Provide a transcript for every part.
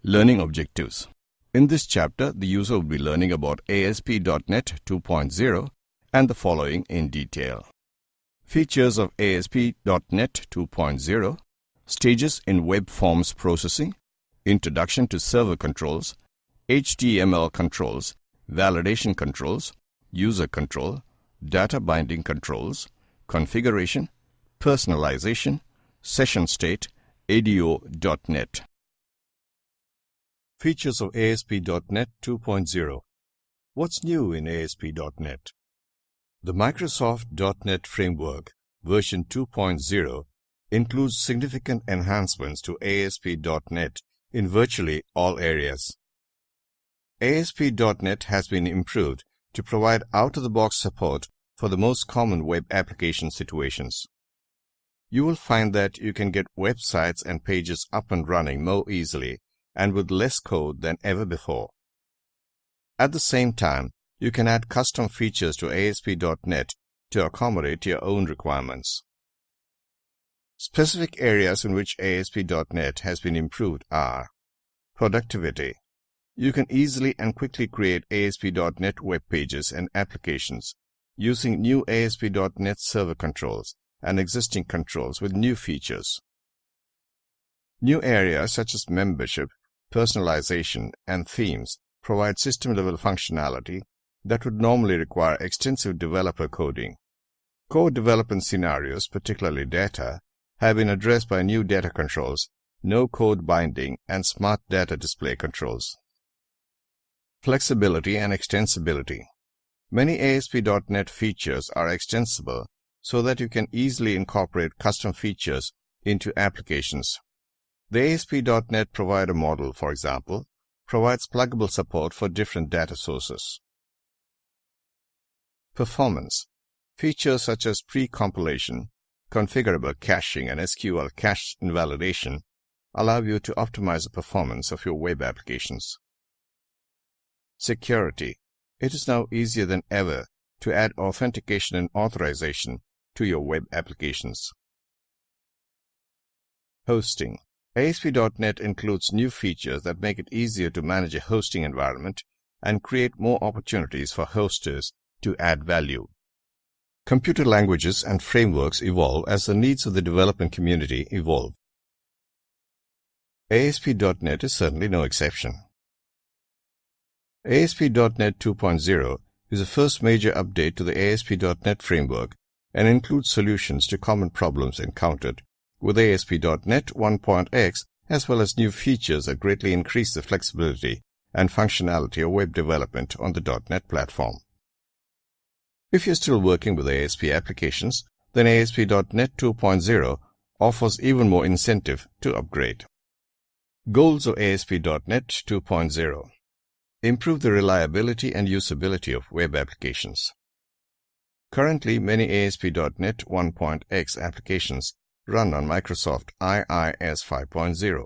Learning Objectives. In this chapter, the user will be learning about ASP.NET 2.0 and the following in detail. Features of ASP.NET 2.0, stages in web forms processing, introduction to server controls, HTML controls, validation controls, user control, data binding controls, configuration, personalization, session state, ADO.NET. Features of ASP.NET 2.0. What's new in ASP.NET? The Microsoft .NET Framework version 2.0 includes significant enhancements to ASP.NET in virtually all areas. ASP.NET has been improved to provide out-of-the-box support for the most common web application situations. You will find that you can get websites and pages up and running more easily and with less code than ever before. At the same time, you can add custom features to ASP.NET to accommodate your own requirements. Specific areas in which ASP.NET has been improved are productivity. You can easily and quickly create ASP.NET web pages and applications using new ASP.NET server controls and existing controls with new features. New areas such as membership, personalization, and themes provide system-level functionality that would normally require extensive developer coding. Core development scenarios, particularly data, have been addressed by new data controls, no-code binding, and smart data display controls. Flexibility and extensibility. Many ASP.NET features are extensible so that you can easily incorporate custom features into applications. The ASP.NET Provider model, for example, provides pluggable support for different data sources. Performance. Features such as pre-compilation, configurable caching, and SQL cache invalidation allow you to optimize the performance of your web applications. Security. It is now easier than ever to add authentication and authorization to your web applications. Hosting. ASP.NET includes new features that make it easier to manage a hosting environment and create more opportunities for hosters to add value. Computer languages and frameworks evolve as the needs of the development community evolve. ASP.NET is certainly no exception. ASP.NET 2.0 is the first major update to the ASP.NET framework and includes solutions to common problems encountered with ASP.NET 1.x, as well as new features that greatly increase the flexibility and functionality of web development on the .NET platform. If you're still working with ASP applications, then ASP.NET 2.0 offers even more incentive to upgrade. Goals of ASP.NET 2.0. Improve the reliability and usability of web applications. Currently, many ASP.NET 1.x applications run on Microsoft IIS 5.0.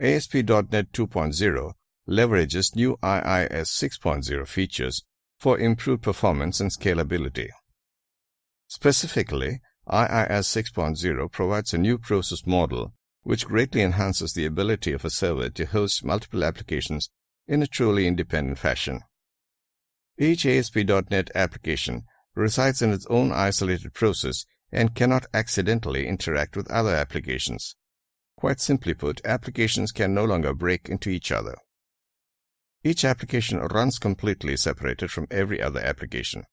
ASP.NET 2.0 leverages new IIS 6.0 features for improved performance and scalability. Specifically, IIS 6.0 provides a new process model which greatly enhances the ability of a server to host multiple applications in a truly independent fashion. Each ASP.NET application resides in its own isolated process and cannot accidentally interact with other applications. Quite simply put, applications can no longer break into each other. Each application runs completely separated from every other application.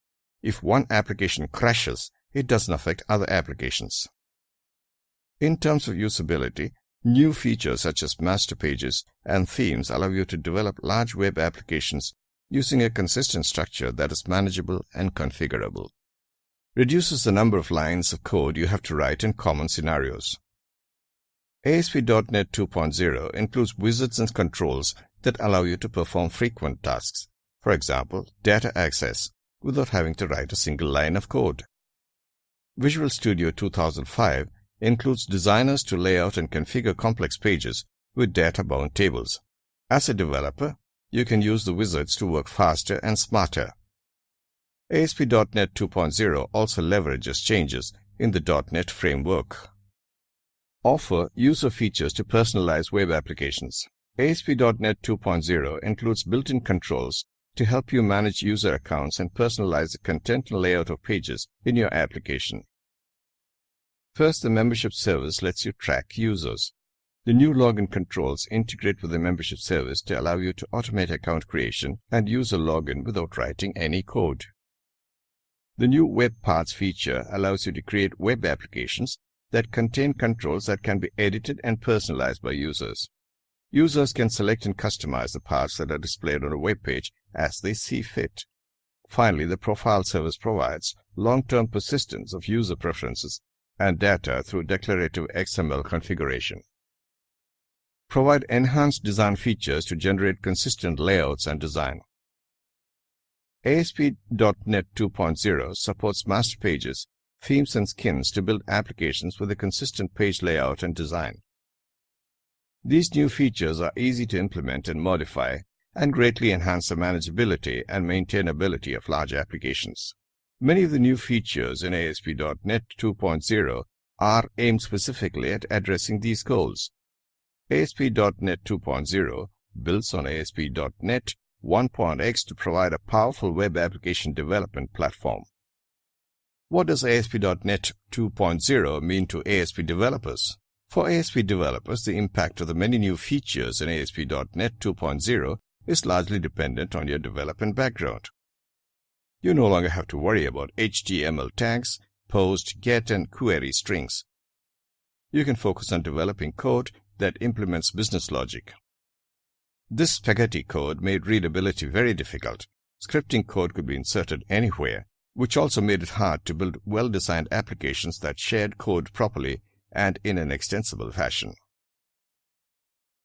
If one application crashes, it doesn't affect other applications. In terms of usability, new features such as master pages and themes allow you to develop large web applications using a consistent structure that is manageable and configurable. Reduces the number of lines of code you have to write in common scenarios. ASP.NET 2.0 includes wizards and controls that allow you to perform frequent tasks, for example, data access, without having to write a single line of code. Visual Studio 2005 includes designers to lay out and configure complex pages with data-bound tables. As a developer, you can use the wizards to work faster and smarter. ASP.NET 2.0 also leverages changes in the .NET framework. Offer user features to personalize web applications. ASP.NET 2.0 includes built-in controls to help you manage user accounts and personalize the content and layout of pages in your application. First, the membership service lets you track users. The new login controls integrate with the membership service to allow you to automate account creation and user login without writing any code. The new Web Paths feature allows you to create web applications that contain controls that can be edited and personalized by users. Users can select and customize the paths that are displayed on a web page as they see fit. Finally, the Profile service provides long-term persistence of user preferences and data through declarative XML configuration. Provide enhanced design features to generate consistent layouts and design. ASP.NET 2.0 supports master pages, themes, and skins to build applications with a consistent page layout and design. These new features are easy to implement and modify and greatly enhance the manageability and maintainability of large applications. Many of the new features in ASP.NET 2.0 are aimed specifically at addressing these goals. ASP.NET 2.0 builds on ASP.NET 1.x to provide a powerful web application development platform. What does ASP.NET 2.0 mean to ASP developers? For ASP developers, the impact of the many new features in ASP.NET 2.0 is largely dependent on your development background. You no longer have to worry about HTML tags, post, get, and query strings. You can focus on developing code that implements business logic. This spaghetti code made readability very difficult. Scripting code could be inserted anywhere, which also made it hard to build well-designed applications that shared code properly and in an extensible fashion.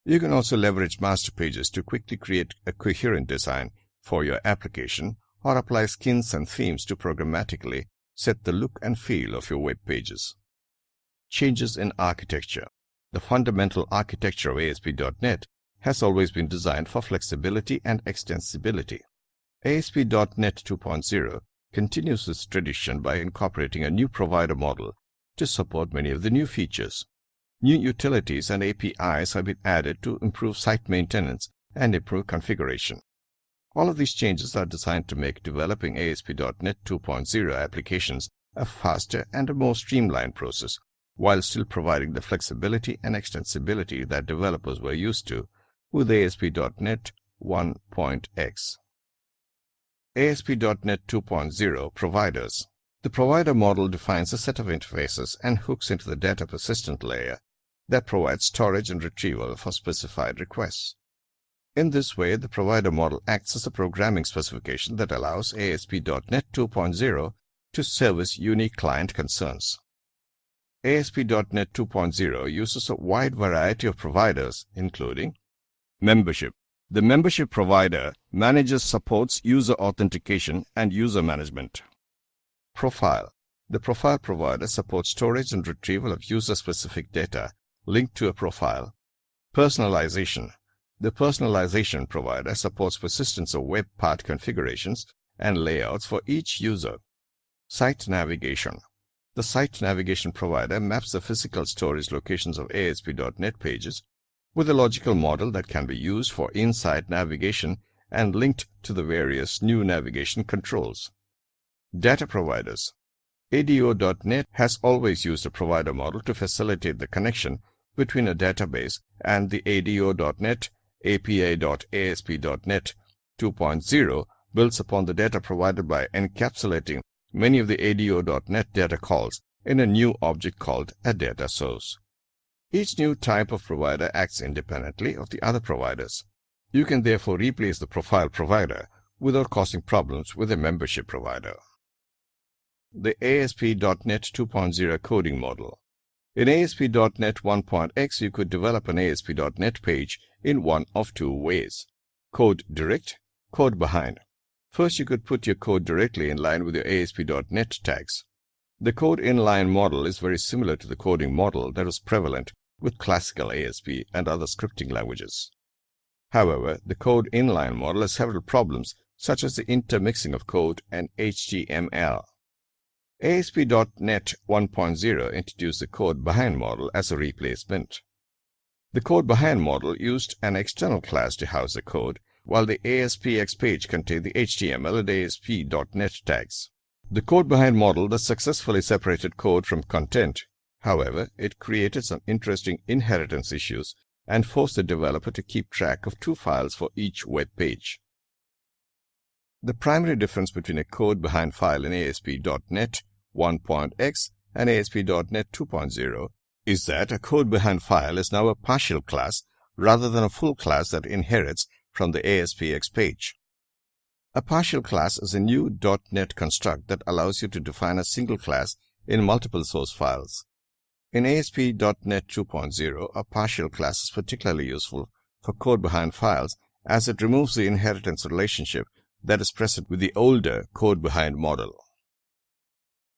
You can also leverage master pages to quickly create a coherent design for your application or apply skins and themes to programmatically set the look and feel of your web pages. Changes in architecture. The fundamental architecture of ASP.NET has always been designed for flexibility and extensibility. ASP.NET 2.0 continues this tradition by incorporating a new provider model to support many of the new features. New utilities and APIs have been added to improve site maintenance and improve configuration. All of these changes are designed to make developing ASP.NET 2.0 applications a faster and a more streamlined process, while still providing the flexibility and extensibility that developers were used to with ASP.NET 1.x. ASP.NET 2.0 Providers. The provider model defines a set of interfaces and hooks into the data persistent layer that provides storage and retrieval for specified requests. In this way, the provider model acts as a programming specification that allows ASP.NET 2.0 to service unique client concerns. ASP.NET 2.0 uses a wide variety of providers, including membership. The membership provider manages, supports user authentication and user management. Profile. The profile provider supports storage and retrieval of user-specific data linked to a profile. Personalization. The personalization provider supports persistence of web path configurations and layouts for each user. Site navigation. The site navigation provider maps the physical storage locations of ASP.NET pages with a logical model that can be used for in-site navigation and linked to the various new navigation controls. Data providers. ADO.NET has always used a provider model to facilitate the connection between a database and the ADO.NET. API.ASP.NET 2.0 builds upon the data provided by encapsulating many of the ADO.NET data calls in a new object called a data source. Each new type of provider acts independently of the other providers. You can therefore replace the profile provider without causing problems with a membership provider. The ASP.NET 2.0 coding model. In ASP.NET 1.x, you could develop an ASP.NET page in one of two ways: code direct, code behind. First, you could put your code directly in line with your ASP.NET tags. The code inline model is very similar to the coding model that was prevalent with classical ASP and other scripting languages. However, the code inline model has several problems, such as the intermixing of code and HTML. ASP.NET 1.0 introduced the code behind model as a replacement. The code behind model used an external class to house the code, while the ASPX page contained the HTML and ASP.NET tags. The code behind model thus successfully separated code from content. However, it created some interesting inheritance issues and forced the developer to keep track of two files for each web page. The primary difference between a code behind file in ASP.NET 1.x and ASP.NET 2.0 is that a code behind file is now a partial class rather than a full class that inherits from the ASPX page. A partial class is a new .NET construct that allows you to define a single class in multiple source files. In ASP.NET 2.0, a partial class is particularly useful for code behind files as it removes the inheritance relationship that is present with the older code behind model.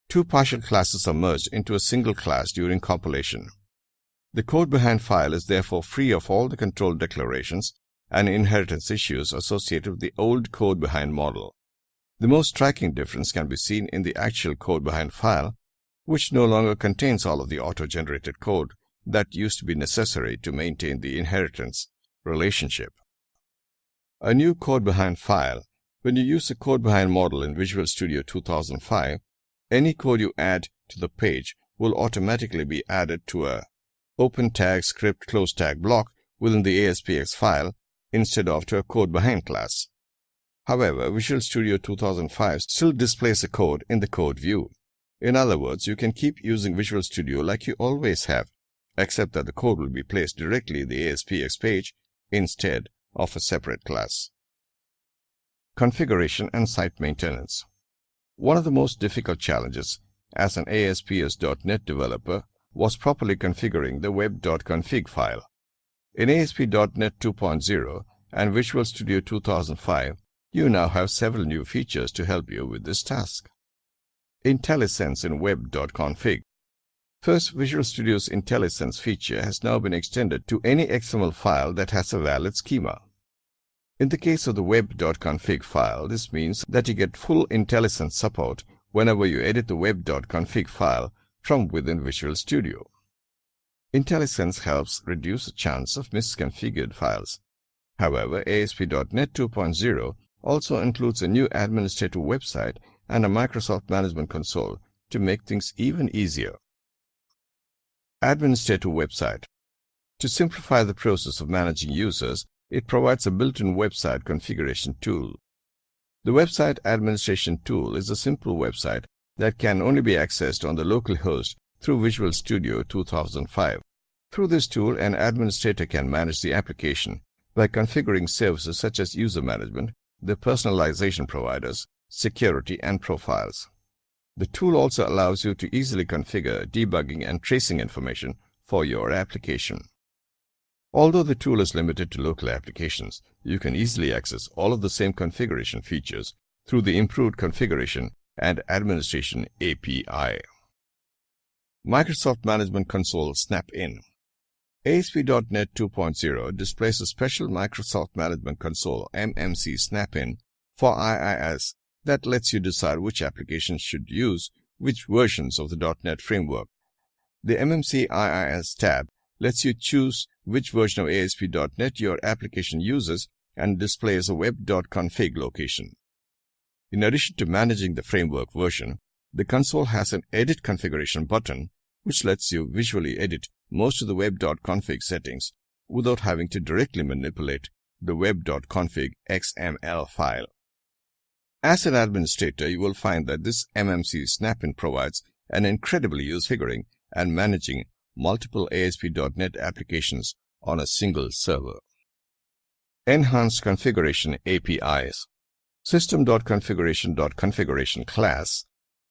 Two partial classes are merged into a single class during compilation. The code behind file is therefore free of all the control declarations and inheritance issues associated with the old code behind model. The most striking difference can be seen in the actual code behind file, which no longer contains all of the auto-generated code that used to be necessary to maintain the inheritance relationship. A new code behind file. When you use the code behind model in Visual Studio 2005, any code you add to the page will automatically be added to a open tag script close tag block within the ASPX file instead of to a code behind class. However, Visual Studio 2005 still displays the code in the code view. In other words, you can keep using Visual Studio like you always have, except that the code will be placed directly in the ASPX page instead of a separate class. Configuration and site maintenance. One of the most difficult challenges as an ASP.NET developer was properly configuring the web.config file. In ASP.NET 2.0 and Visual Studio 2005, you now have several new features to help you with this task. Intellisense in web.config. First, Visual Studio's Intellisense feature has now been extended to any XML file that has a valid schema. In the case of the web.config file, this means that you get full Intellisense support whenever you edit the web.config file from within Visual Studio. Intellisense helps reduce the chance of misconfigured files. However, ASP.NET 2.0 also includes a new administrative website and a Microsoft Management Console to make things even easier. Administrative website. To simplify the process of managing users, it provides a built-in website configuration tool. The Website Administration tool is a simple website that can only be accessed on the local host through Visual Studio 2005. Through this tool, an administrator can manage the application by configuring services such as user management, the personalization providers, security, and profiles. The tool also allows you to easily configure debugging and tracing information for your application. Although the tool is limited to local applications, you can easily access all of the same configuration features through the improved configuration and administration API. Microsoft Management Console Snap-in. ASP.NET 2.0 displays a special Microsoft Management Console MMC Snap-in for IIS that lets you decide which applications should use which versions of the .NET framework. The MMC IIS tab lets you choose which version of ASP.NET your application uses and displays a web.config location. In addition to managing the framework version, the console has an Edit Configuration button which lets you visually edit most of the web.config settings without having to directly manipulate the web.config XML file. As an administrator, you will find that this MMC Snap-in provides an incredibly useful and managing multiple ASP.NET applications on a single server. Enhanced Configuration APIs. System.configuration.configuration class.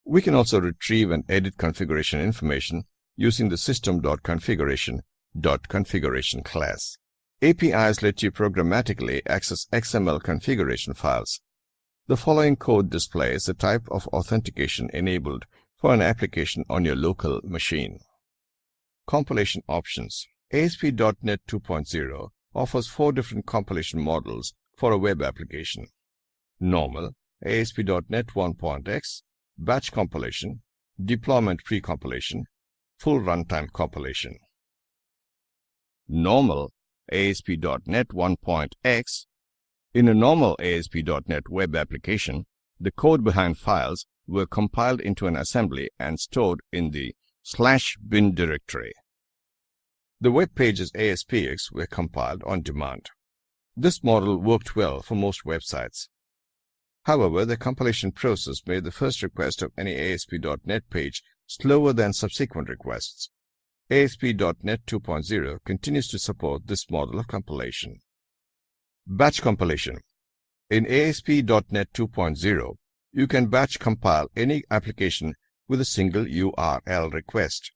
We can also retrieve and edit configuration information using the System.configuration.configuration class. APIs let you programmatically access XML configuration files. The following code displays the type of authentication enabled for an application on your local machine. Compilation Options. ASP.NET 2.0 offers 4 different compilation models for a web application. Normal, ASP.NET 1.x, Batch Compilation, Deployment Pre-compilation, Full Runtime Compilation. normal ASP.NET 1.x. In a normal ASP.NET web application, the code behind files were compiled into an assembly and stored in the /bin directory. The web pages ASPX were compiled on demand. This model worked well for most websites. However, the compilation process made the first request of any ASP.NET page slower than subsequent requests. ASP.NET 2.0 continues to support this model of compilation. Batch compilation. In ASP.NET 2.0, you can batch compile any application with a single URL request.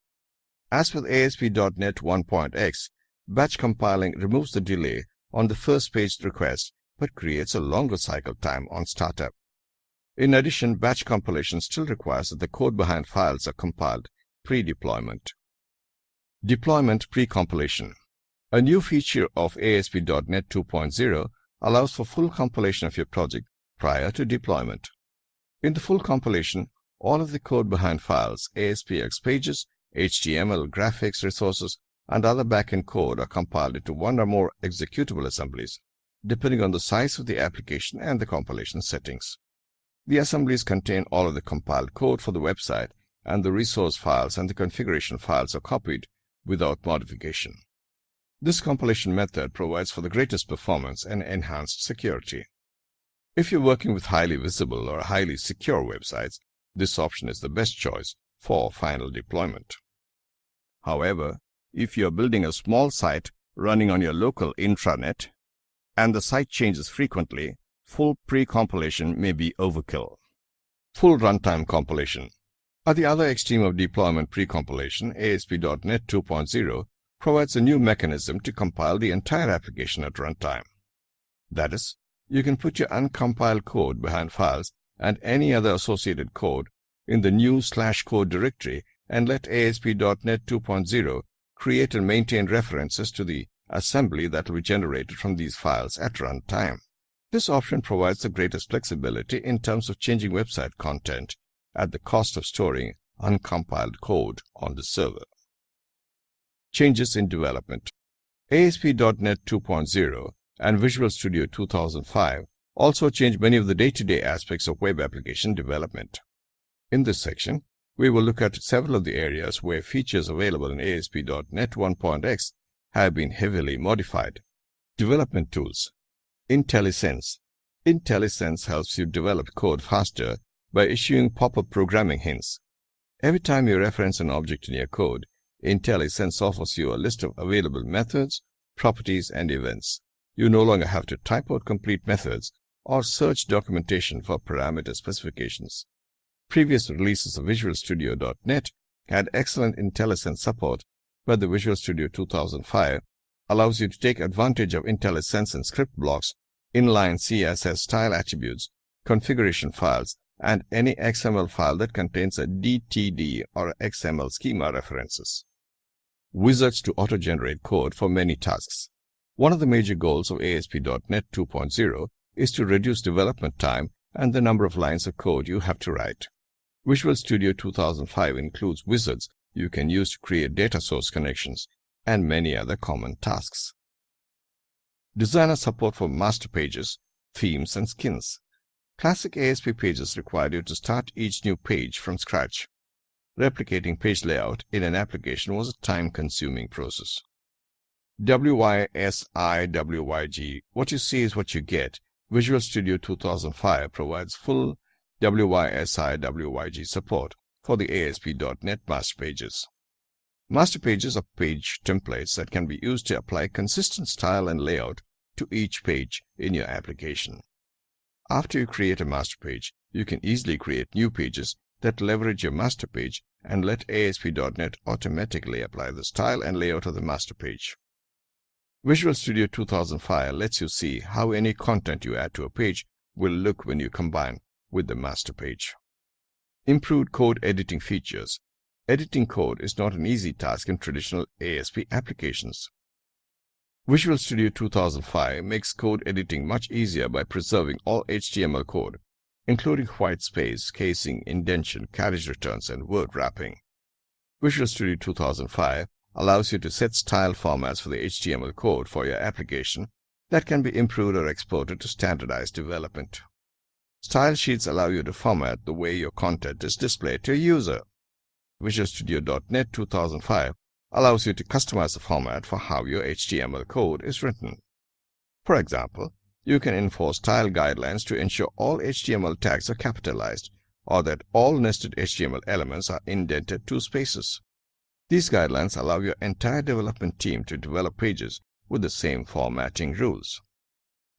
As with ASP.NET 1.x, batch compiling removes the delay on the first page request but creates a longer cycle time on startup. In addition, batch compilation still requires that the code behind files are compiled pre-deployment. Deployment pre-compilation. A new feature of ASP.NET 2.0 allows for full compilation of your project prior to deployment. In the full compilation, all of the code behind files, ASPX pages, HTML, graphics, resources, and other backend code are compiled into one or more executable assemblies, depending on the size of the application and the compilation settings. The assemblies contain all of the compiled code for the website, and the resource files and the configuration files are copied without modification. This compilation method provides for the greatest performance and enhanced security. If you're working with highly visible or highly secure websites, this option is the best choice for final deployment. However, if you're building a small site running on your local intranet and the site changes frequently, full pre-compilation may be overkill. Full runtime compilation. At the other extreme of deployment pre-compilation, ASP.NET 2.0 provides a new mechanism to compile the entire application at runtime. That is, you can put your uncompiled code behind files and any other associated code in the new /code directory and let ASP.NET 2.0 create and maintain references to the assembly that will be generated from these files at runtime. This option provides the greatest flexibility in terms of changing website content at the cost of storing uncompiled code on the server. Changes in development. ASP.NET 2.0 and Visual Studio 2005 also change many of the day-to-day aspects of web application development. In this section, we will look at several of the areas where features available in ASP.NET 1.x have been heavily modified. Development tools. Intellisense. Intellisense helps you develop code faster by issuing pop-up programming hints. Every time you reference an object in your code, Intellisense offers you a list of available methods, properties, and events. You no longer have to type out complete methods or search documentation for parameter specifications. Previous releases of Visual Studio.NET had excellent Intellisense support, but the Visual Studio 2005 allows you to take advantage of Intellisense and script blocks, inline CSS style attributes, configuration files, and any XML file that contains a DTD or XML schema references. Wizards to auto-generate code for many tasks. One of the major goals of ASP.NET 2.0 is to reduce development time and the number of lines of code you have to write. Visual Studio 2005 includes wizards you can use to create data source connections and many other common tasks. Designer support for master pages, themes, and skins. Classic ASP pages required you to start each new page from scratch. Replicating page layout in an application was a time-consuming process. WYSIWYG, what you see is what you get. Visual Studio 2005 provides full WYSIWYG support for the ASP.NET master pages. Master pages are page templates that can be used to apply consistent style and layout to each page in your application. After you create a master page, you can easily create new pages that leverage your master page and let ASP.NET automatically apply the style and layout of the master page. Visual Studio 2005 lets you see how any content you add to a page will look when you combine with the master page. Improved code editing features. Editing code is not an easy task in traditional ASP applications. Visual Studio 2005 makes code editing much easier by preserving all HTML code, including white space, casing, indentation, carriage returns, and word wrapping. Visual Studio 2005 allows you to set style formats for the HTML code for your application that can be improved or exported to standardized development. Style sheets allow you to format the way your content is displayed to a user. Visual Studio .NET 2005 allows you to customize the format for how your HTML code is written. For example, you can enforce style guidelines to ensure all HTML tags are capitalized, or that all nested HTML elements are indented 2 spaces. These guidelines allow your entire development team to develop pages with the same formatting rules.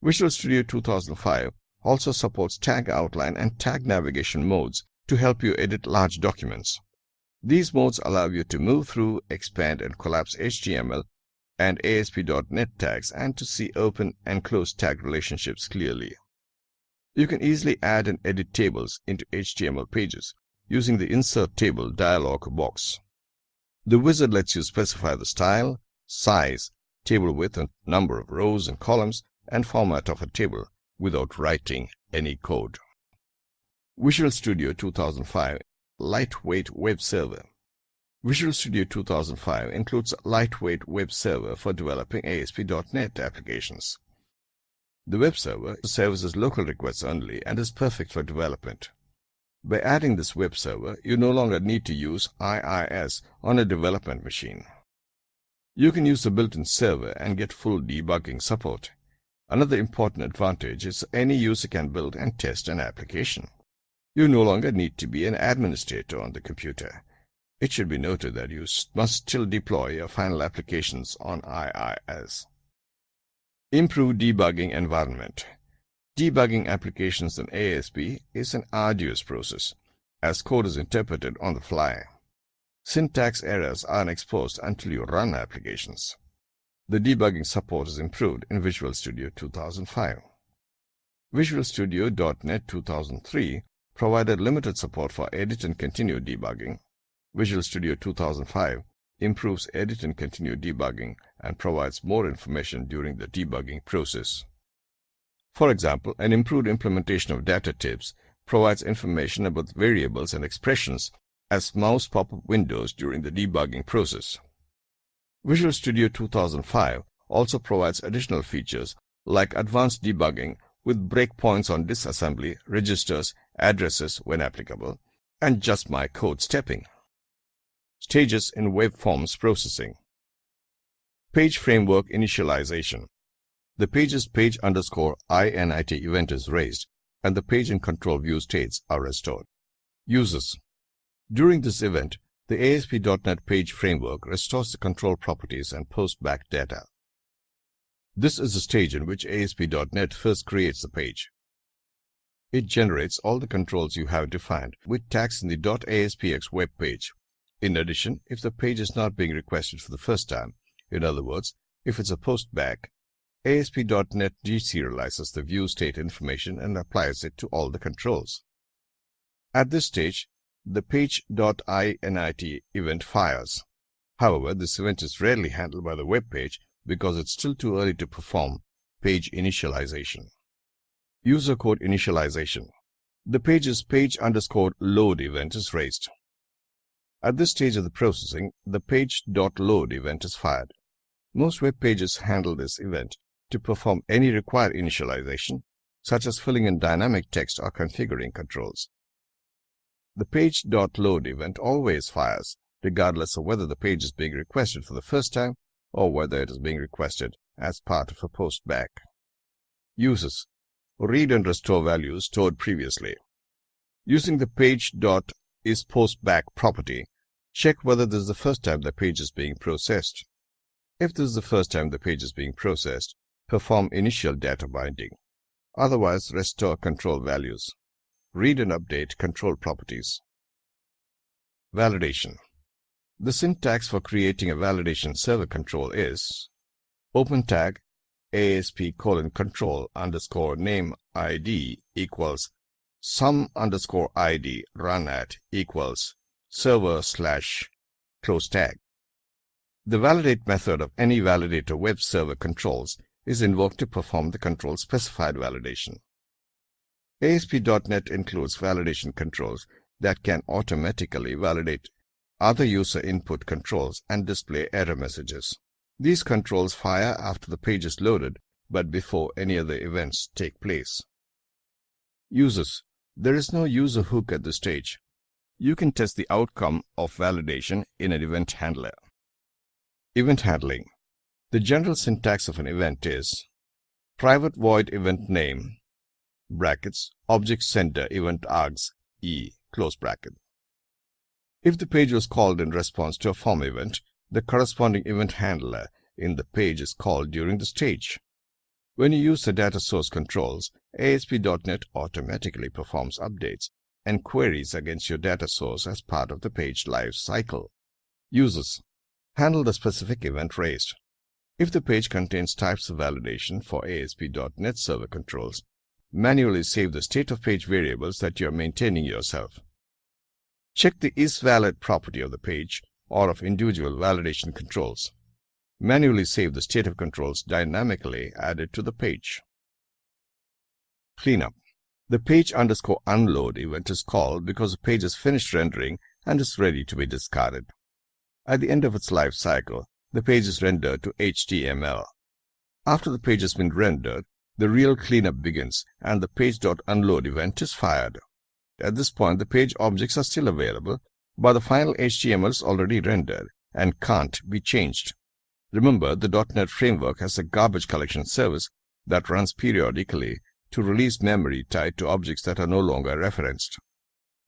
Visual Studio 2005 also supports tag outline and tag navigation modes to help you edit large documents. These modes allow you to move through, expand, and collapse HTML and ASP.NET tags and to see open and close tag relationships clearly. You can easily add and edit tables into HTML pages using the Insert Table dialog box. The wizard lets you specify the style, size, table width and number of rows and columns, and format of a table without writing any code. Visual Studio 2005 Lightweight Web Server. Visual Studio 2005 includes a lightweight web server for developing ASP.NET applications. The web server services local requests only and is perfect for development. By adding this web server, you no longer need to use IIS on a development machine. You can use the built-in server and get full debugging support. Another important advantage is any user can build and test an application. You no longer need to be an administrator on the computer. It should be noted that you must still deploy your final applications on IIS. Improved debugging environment. Debugging applications in ASP is an arduous process, as code is interpreted on the fly. Syntax errors aren't exposed until you run applications. The debugging support is improved in Visual Studio 2005. Visual Studio .NET 2003 provided limited support for edit and continue debugging. Visual Studio 2005 improves edit and continue debugging and provides more information during the debugging process. For example, an improved implementation of data types provides information about variables and expressions as mouse pop-up windows during the debugging process. Visual Studio 2005 also provides additional features like advanced debugging with breakpoints on disassembly, registers, addresses when applicable, and just my code stepping. Stages in web forms processing. Page framework initialization. The page's page_init event is raised and the page and control view states are restored. Uses. During this event, the ASP.NET Page Framework restores the control properties and post-back data. This is the stage in which ASP.NET first creates the page. It generates all the controls you have defined with tags in the .aspx web page. In addition, if the page is not being requested for the first time, in other words, if it's a post-back, ASP.NET deserializes the view state information and applies it to all the controls. At this stage, the page.init event fires. However, this event is rarely handled by the web page because it's still too early to perform page initialization. User code initialization. The page's page_load event is raised. At this stage of the processing, the page.load event is fired. Most web pages handle this event to perform any required initialization, such as filling in dynamic text or configuring controls. The page.load event always fires, regardless of whether the page is being requested for the first time or whether it is being requested as part of a post-back. Uses. Read and restore values stored previously. Using the page.isPostBack property, check whether this is the first time the page is being processed. If this is the first time the page is being processed, perform initial data binding. Otherwise, restore control values. Read and update control properties. Validation. The syntax for creating a validation server control is open tag ASP:control_name ID equals sum_ID run at equals server/close tag. The validate method of any validator web server controls is invoked to perform the control specified validation. ASP.NET includes validation controls that can automatically validate other user input controls and display error messages. These controls fire after the page is loaded, but before any other events take place. Users. There is no user hook at this stage. You can test the outcome of validation in an event handler. Event handling. The general syntax of an event is private void event name, brackets, object sender event args, e, close bracket. If the page was called in response to a form event, the corresponding event handler in the page is called during the stage. When you use the data source controls, ASP.NET automatically performs updates and queries against your data source as part of the page life cycle. Users. Handle the specific event raised. If the page contains types of validation for ASP.NET Server controls, manually save the state of page variables that you are maintaining yourself. Check the isValid property of the page or of individual validation controls. Manually save the state of controls dynamically added to the page. Cleanup. The page_unload event is called because the page is finished rendering and is ready to be discarded. At the end of its life cycle, the page is rendered to HTML. After the page has been rendered, the real cleanup begins and the page.unload event is fired. At this point, the page objects are still available, but the final HTML is already rendered and can't be changed. Remember, the .NET Framework has a garbage collection service that runs periodically to release memory tied to objects that are no longer referenced.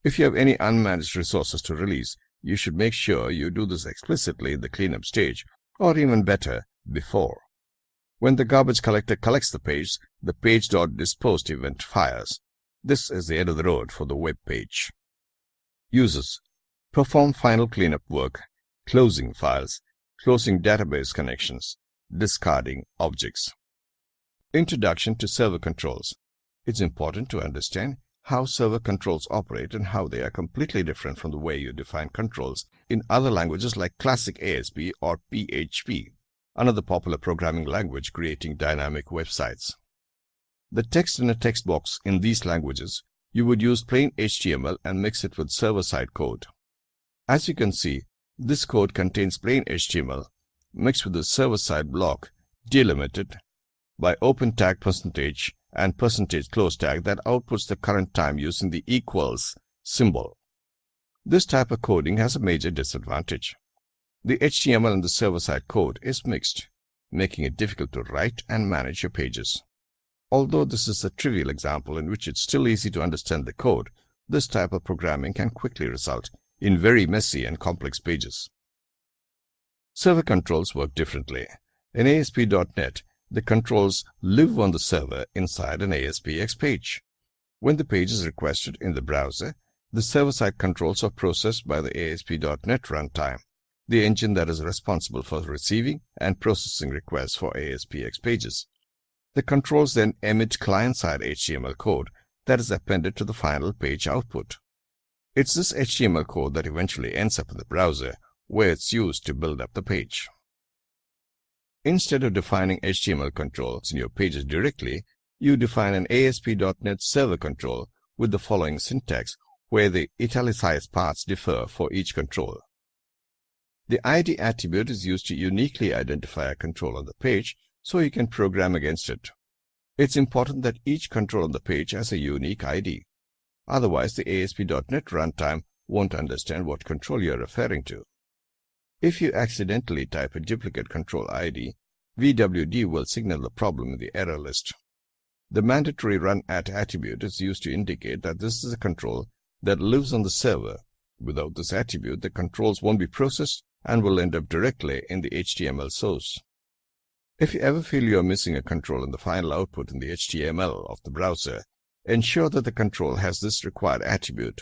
If you have any unmanaged resources to release, you should make sure you do this explicitly in the cleanup stage, or even better, before. When the garbage collector collects the page.disposed event fires. This is the end of the road for the web page. Users. Perform final cleanup work, closing files, closing database connections, discarding objects. Introduction to server controls. It's important to understand how server controls operate and how they are completely different from the way you define controls in other languages like Classic ASP or PHP, another popular programming language creating dynamic websites. The text in a text box in these languages, you would use plain HTML and mix it with server-side code. As you can see, this code contains plain HTML mixed with the server-side block delimited by open tag % and %close tag that outputs the current time using the equals symbol. This type of coding has a major disadvantage. The HTML in the server-side code is mixed, making it difficult to write and manage your pages. Although this is a trivial example in which it's still easy to understand the code, this type of programming can quickly result in very messy and complex pages. Server controls work differently. In ASP.NET, the controls live on the server inside an ASPX page. When the page is requested in the browser, the server-side controls are processed by the ASP.NET runtime, the engine that is responsible for receiving and processing requests for ASPX pages. The controls then emit client-side HTML code that is appended to the final page output. It's this HTML code that eventually ends up in the browser, where it's used to build up the page. Instead of defining HTML controls in your pages directly, you define an ASP.NET server control with the following syntax, where the italicized parts differ for each control. The ID attribute is used to uniquely identify a control on the page, so you can program against it. It's important that each control on the page has a unique ID. Otherwise, the ASP.NET runtime won't understand what control you're referring to. If you accidentally type a duplicate control ID, VWD will signal the problem in the error list. The mandatory run_at attribute is used to indicate that this is a control that lives on the server. Without this attribute, the controls won't be processed and will end up directly in the HTML source. If you ever feel you are missing a control in the final output in the HTML of the browser, ensure that the control has this required attribute.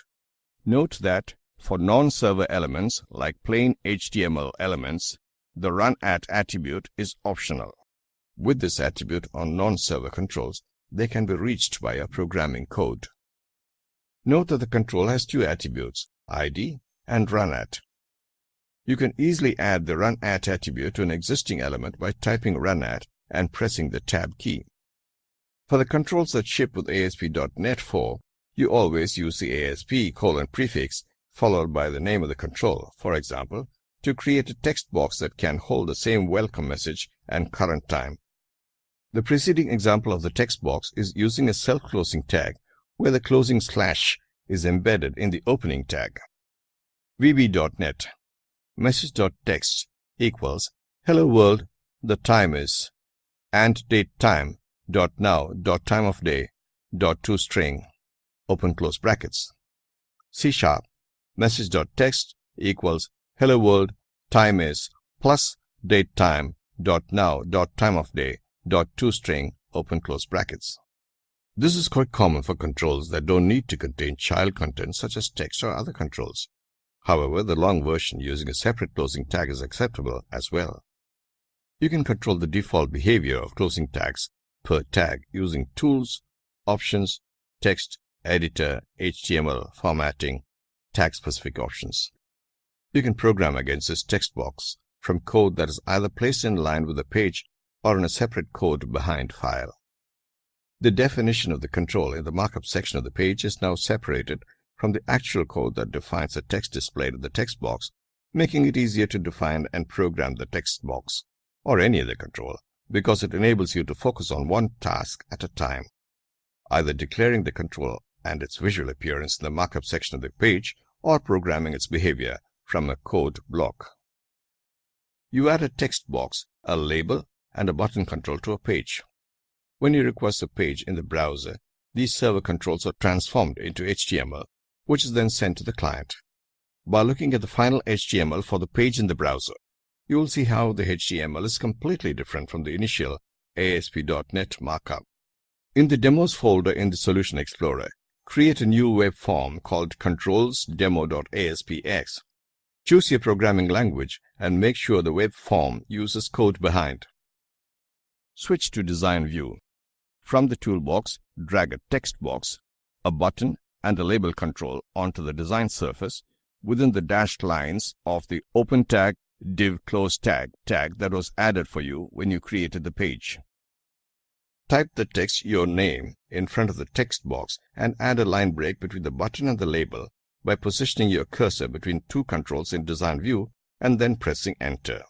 Note that for non-server elements like plain HTML elements, the run_at attribute is optional. With this attribute on non-server controls, they can be reached by your programming code. Note that the control has two attributes, ID and run_at. You can easily add the run_at attribute to an existing element by typing run_at and pressing the Tab key. For the controls that ship with ASP.NET 4, you always use the ASP:* prefix followed by the name of the control, for example, to create a text box that can hold the same welcome message and current time. The preceding example of the text box is using a self-closing tag where the closing slash is embedded in the opening tag. VB.net message.text equals hello world, the time is, and date time dot now dot time of day dot toString open close brackets. C# message.text equals hello world, time is plus date time dot now dot time of day dot toString open close brackets. This is quite common for controls that don't need to contain child content such as text or other controls. However, the long version using a separate closing tag is acceptable as well. You can control the default behavior of closing tags per tag using Tools, Options, Text, Editor, HTML, Formatting, Tag-specific options. You can program against this text box from code that is either placed in line with the page or in a separate code behind file. The definition of the control in the markup section of the page is now separated from the actual code that defines the text displayed in the text box, making it easier to define and program the text box, or any other control, because it enables you to focus on one task at a time, either declaring the control and its visual appearance in the markup section of the page, or programming its behavior from a code block. You add a text box, a label, and a button control to a page. When you request a page in the browser, these server controls are transformed into HTML, which is then sent to the client. By looking at the final HTML for the page in the browser, you will see how the HTML is completely different from the initial ASP.NET markup. In the Demos folder in the Solution Explorer, create a new web form called controls.demo.aspx. Choose your programming language and make sure the web form uses code behind. Switch to Design View. From the toolbox, drag a text box, a button, and a label control onto the design surface within the dashed lines of the Open Tag Div Close Tag that was added for you when you created the page. Type the text your name in front of the text box and add a line break between the button and the label by positioning your cursor between two controls in Design View and then pressing Enter.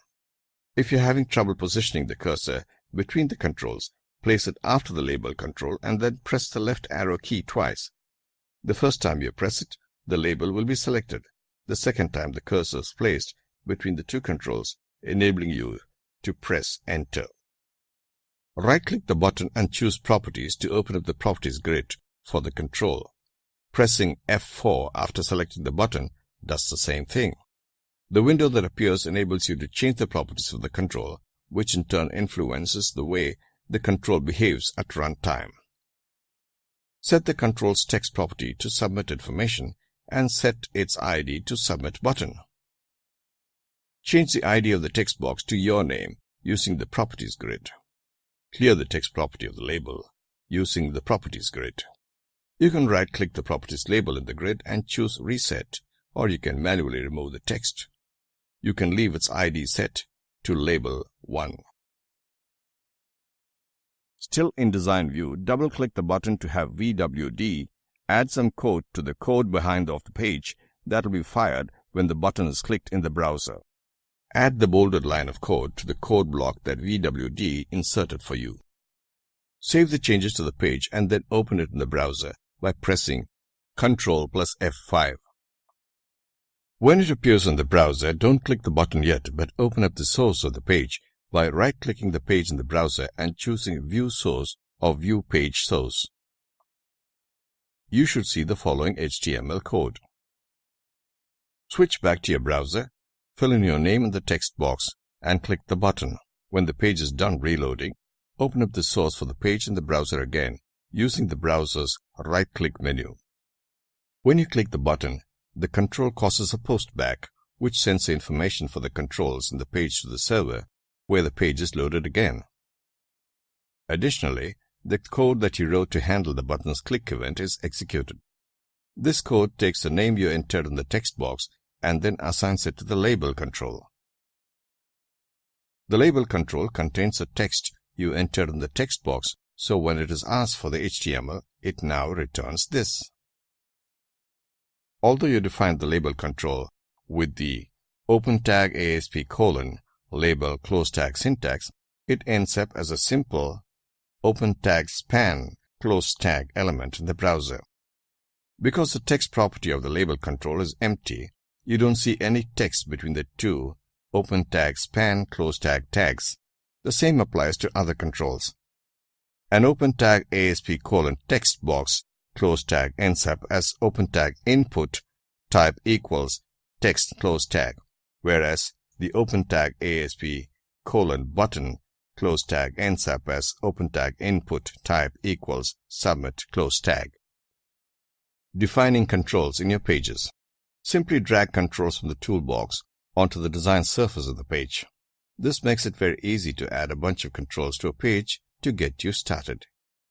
If you're having trouble positioning the cursor between the controls, place it after the label control and then press the left arrow key twice. The first time you press it, the label will be selected. The second time the cursor is placed between the two controls, enabling you to press Enter. Right-click the button and choose Properties to open up the Properties grid for the control. Pressing F4 after selecting the button does the same thing. The window that appears enables you to change the properties of the control, which in turn influences the way the control behaves at runtime. Set the control's text property to Submit Information and set its ID to Submit Button. Change the ID of the text box to your name using the Properties grid. Clear the text property of the label using the Properties grid. You can right-click the Properties label in the grid and choose Reset, or you can manually remove the text. You can leave its ID set to Label 1. Still in Design View, double-click the button to have VWD add some code to the code behind the page that will be fired when the button is clicked in the browser. Add the bolded line of code to the code block that VWD inserted for you. Save the changes to the page and then open it in the browser by pressing Ctrl plus F5. When it appears in the browser, don't click the button yet, but open up the source of the page by right-clicking the page in the browser and choosing View Source or View Page Source. You should see the following HTML code. Switch back to your browser, fill in your name in the text box, and click the button. When the page is done reloading, open up the source for the page in the browser again, using the browser's right-click menu. When you click the button, the control causes a postback, which sends the information for the controls in the page to the server, where the page is loaded again. Additionally, the code that you wrote to handle the button's click event is executed. This code takes the name you entered in the text box and then assigns it to the label control. The label control contains the text you entered in the text box, so when it is asked for the HTML, it now returns this. Although you define the label control with the open tag ASP : label close tag syntax, it ends up as a simple open tag span close tag element in the browser. Because the text property of the label control is empty, you don't see any text between the two open tag span close tag tags. The same applies to other controls. An open tag ASP : text box close tag ends up as open tag input type equals text close tag, whereas the open tag ASP : button close tag ends up as open tag input type equals submit close tag. Defining controls in your pages. Simply drag controls from the toolbox onto the design surface of the page. This makes it very easy to add a bunch of controls to a page to get you started.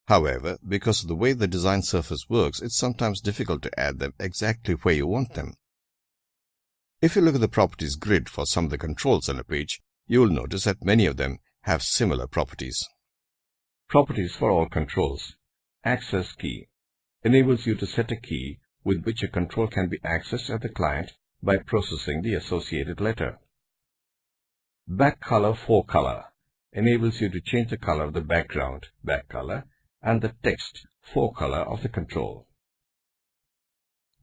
However, because of the way the design surface works, it's sometimes difficult to add them exactly where you want them. If you look at the properties grid for some of the controls on a page, you will notice that many of them have similar properties. Properties for all controls. Access key enables you to set a key with which a control can be accessed at the client by processing the associated letter. Back color forecolor enables you to change the color of the background back color and the text forecolor of the control.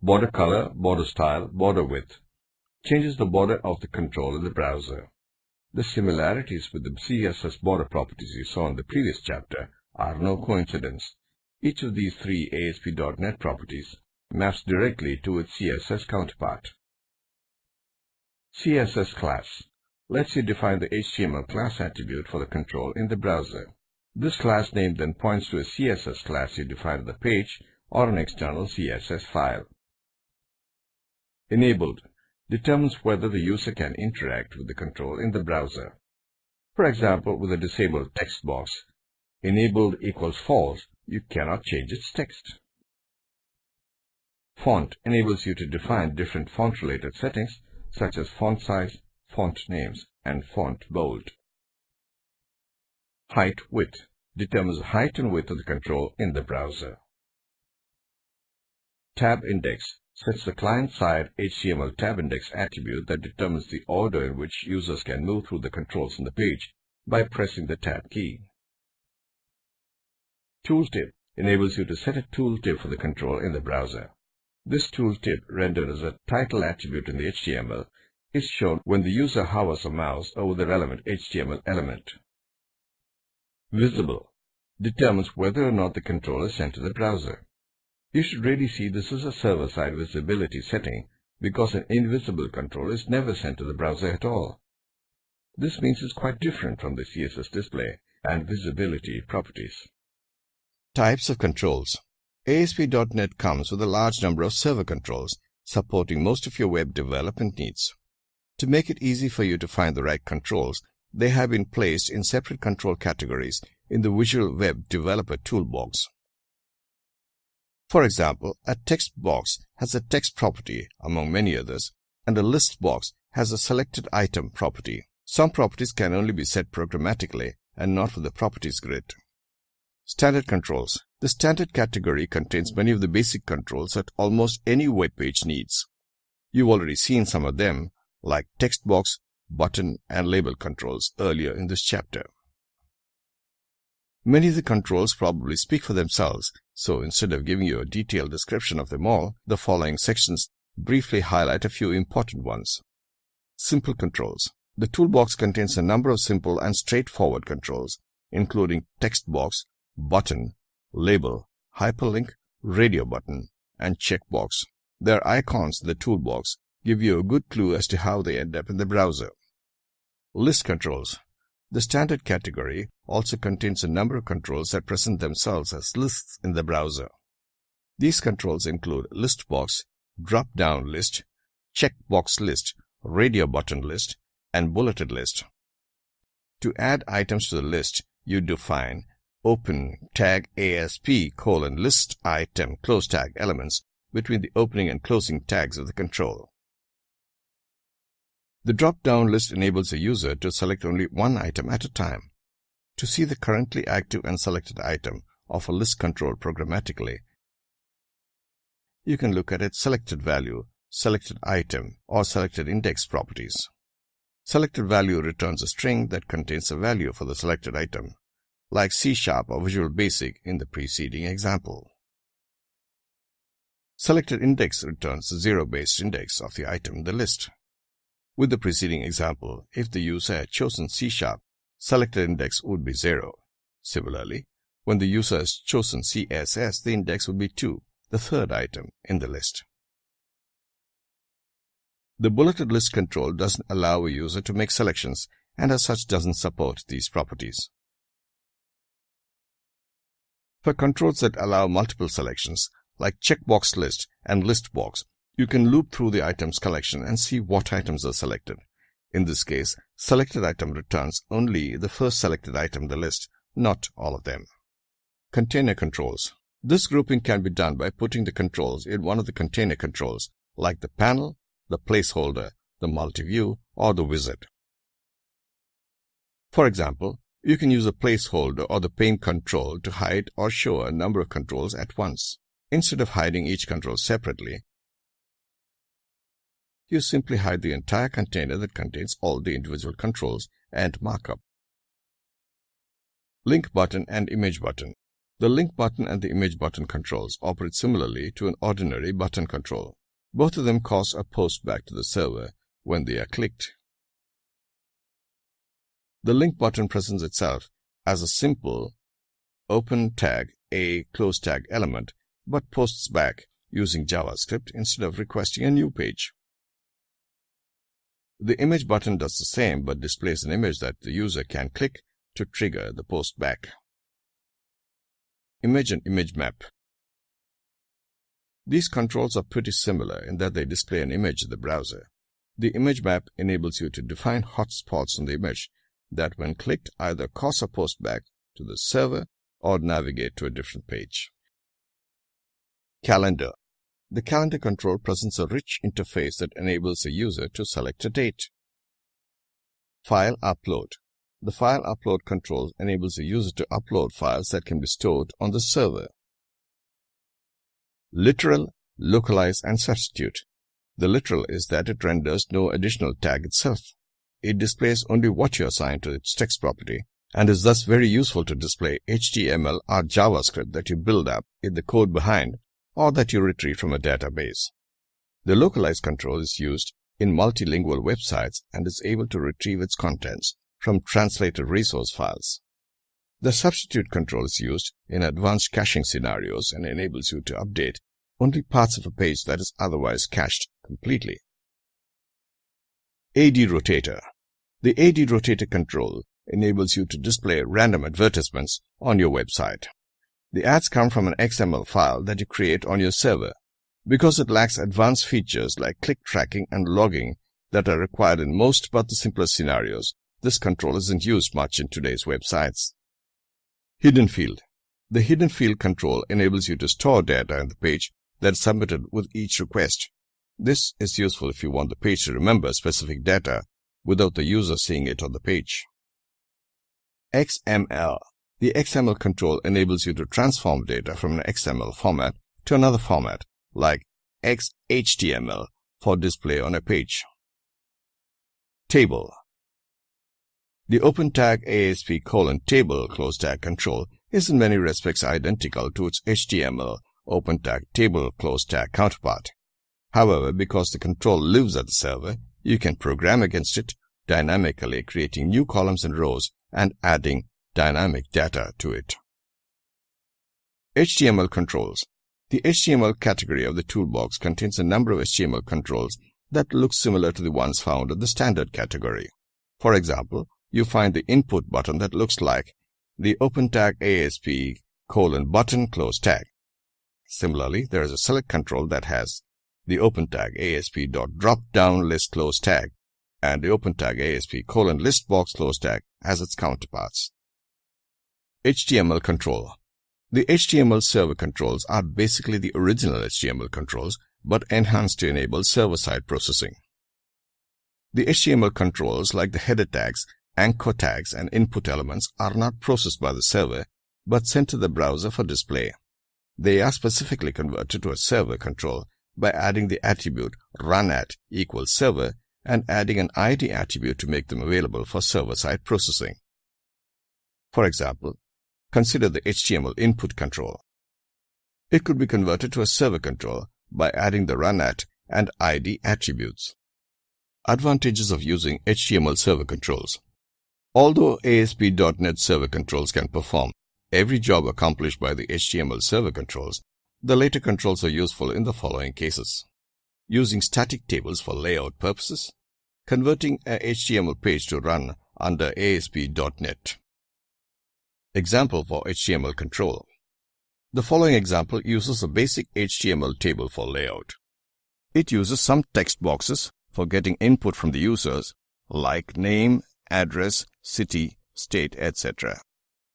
Border color, border style, border width changes the border of the control in the browser. The similarities with the CSS border properties you saw in the previous chapter are no coincidence. Each of these three ASP.NET properties maps directly to its CSS counterpart. CSS class lets you define the HTML class attribute for the control in the browser. This class name then points to a CSS class you define on the page or an external CSS file. Enabled determines whether the user can interact with the control in the browser. For example, with a disabled text box, enabled equals false, you cannot change its text. Font enables you to define different font-related settings such as font size, font names, and font bold. Height width determines the height and width of the control in the browser. Tab index sets the client-side HTML tab index attribute that determines the order in which users can move through the controls on the page by pressing the tab key. Tooltip enables you to set a tooltip for the control in the browser. This tooltip, rendered as a title attribute in the HTML, is shown when the user hovers a mouse over the relevant HTML element. Visible determines whether or not the control is sent to the browser. You should really see this as a server-side visibility setting because an invisible control is never sent to the browser at all. This means it's quite different from the CSS display and visibility properties. Types of controls. ASP.NET comes with a large number of server controls, supporting most of your web development needs. To make it easy for you to find the right controls, they have been placed in separate control categories in the Visual Web Developer toolbox. For example, a text box has a text property, among many others, and a list box has a selected item property. Some properties can only be set programmatically and not with the properties grid. Standard controls. The standard category contains many of the basic controls that almost any web page needs. You've already seen some of them, like text box, button, and label controls earlier in this chapter. Many of the controls probably speak for themselves, so instead of giving you a detailed description of them all, the following sections briefly highlight a few important ones. Simple controls. The toolbox contains a number of simple and straightforward controls, including text box, button, label, hyperlink, radio button, and checkbox. Their icons in the toolbox give you a good clue as to how they end up in the browser. List controls. The standard category also contains a number of controls that present themselves as lists in the browser. These controls include list box, drop-down list, checkbox list, radio button list, and bulleted list. To add items to the list, you define open tag ASP : list item close tag elements between the opening and closing tags of the control. The drop-down list enables a user to select only one item at a time. To see the currently active and selected item of a list control programmatically, you can look at its selected value, selected item, or selected index properties. Selected value returns a string that contains a value for the selected item, like C# or Visual Basic in the preceding example. Selected index returns the zero-based index of the item in the list. With the preceding example, if the user had chosen C#, selected index would be 0. Similarly, when the user has chosen CSS, the index would be 2, the third item in the list. The bulleted list control doesn't allow a user to make selections and as such doesn't support these properties. For controls that allow multiple selections, like checkbox list and list box, you can loop through the items collection and see what items are selected. In this case, selected item returns only the first selected item in the list, not all of them. Container controls. This grouping can be done by putting the controls in one of the container controls, like the panel, the placeholder, the multi-view, or the wizard. For example, you can use a placeholder or the pane control to hide or show a number of controls at once. Instead of hiding each control separately, you simply hide the entire container that contains all the individual controls and markup. Link button and image button. The link button and the image button controls operate similarly to an ordinary button control. Both of them cause a post back to the server when they are clicked. The link button presents itself as a simple open tag, a close tag element, but posts back using JavaScript instead of requesting a new page. The image button does the same but displays an image that the user can click to trigger the post back. Image and image map. These controls are pretty similar in that they display an image in the browser. The image map enables you to define hotspots on the image that when clicked either cause a post back to the server or navigate to a different page. Calendar. The calendar control presents a rich interface that enables the user to select a date. File upload. The file upload control enables the user to upload files that can be stored on the server. Literal, localize, and substitute. The literal is that it renders no additional tag itself. It displays only what you assign to its text property and is thus very useful to display HTML or JavaScript that you build up in the code behind or that you retrieve from a database. The localize control is used in multilingual websites and is able to retrieve its contents from translated resource files. The substitute control is used in advanced caching scenarios and enables you to update only parts of a page that is otherwise cached completely. AD Rotator. The AD Rotator control enables you to display random advertisements on your website. The ads come from an XML file that you create on your server. Because it lacks advanced features like click tracking and logging that are required in most but the simplest scenarios, this control isn't used much in today's websites. Hidden field. The hidden field control enables you to store data in the page that is submitted with each request. This is useful if you want the page to remember specific data without the user seeing it on the page. XML. The XML control enables you to transform data from an XML format to another format, like XHTML, for display on a page. Table. The open tag ASP:/table close tag control is in many respects identical to its HTML open tag table close tag counterpart. However, because the control lives at the server, you can program against it, dynamically creating new columns and rows and adding dynamic data to it. HTML controls. The HTML category of the toolbox contains a number of HTML controls that look similar to the ones found in the standard category. For example, you find the input button that looks like the open tag ASP:/button close tag. Similarly, there is a select control that has the open tag ASP.drop-down list close tag and the open tag ASP:/listbox close tag as its counterparts. HTML control. The HTML server controls are basically the original HTML controls but enhanced to enable server-side processing. The HTML controls like the header tags, anchor tags, and input elements are not processed by the server but sent to the browser for display. They are specifically converted to a server control by adding the attribute runAt equals server and adding an ID attribute to make them available for server-side processing. For example, consider the HTML input control. It could be converted to a server control by adding the runAt and ID attributes. Advantages of using HTML server controls. Although ASP.NET server controls can perform every job accomplished by the HTML server controls, the later controls are useful in the following cases: using static tables for layout purposes, converting a HTML page to run under ASP.NET. Example for HTML control. The following example uses a basic HTML table for layout. It uses some text boxes for getting input from the users, like name, address, city, state, etc.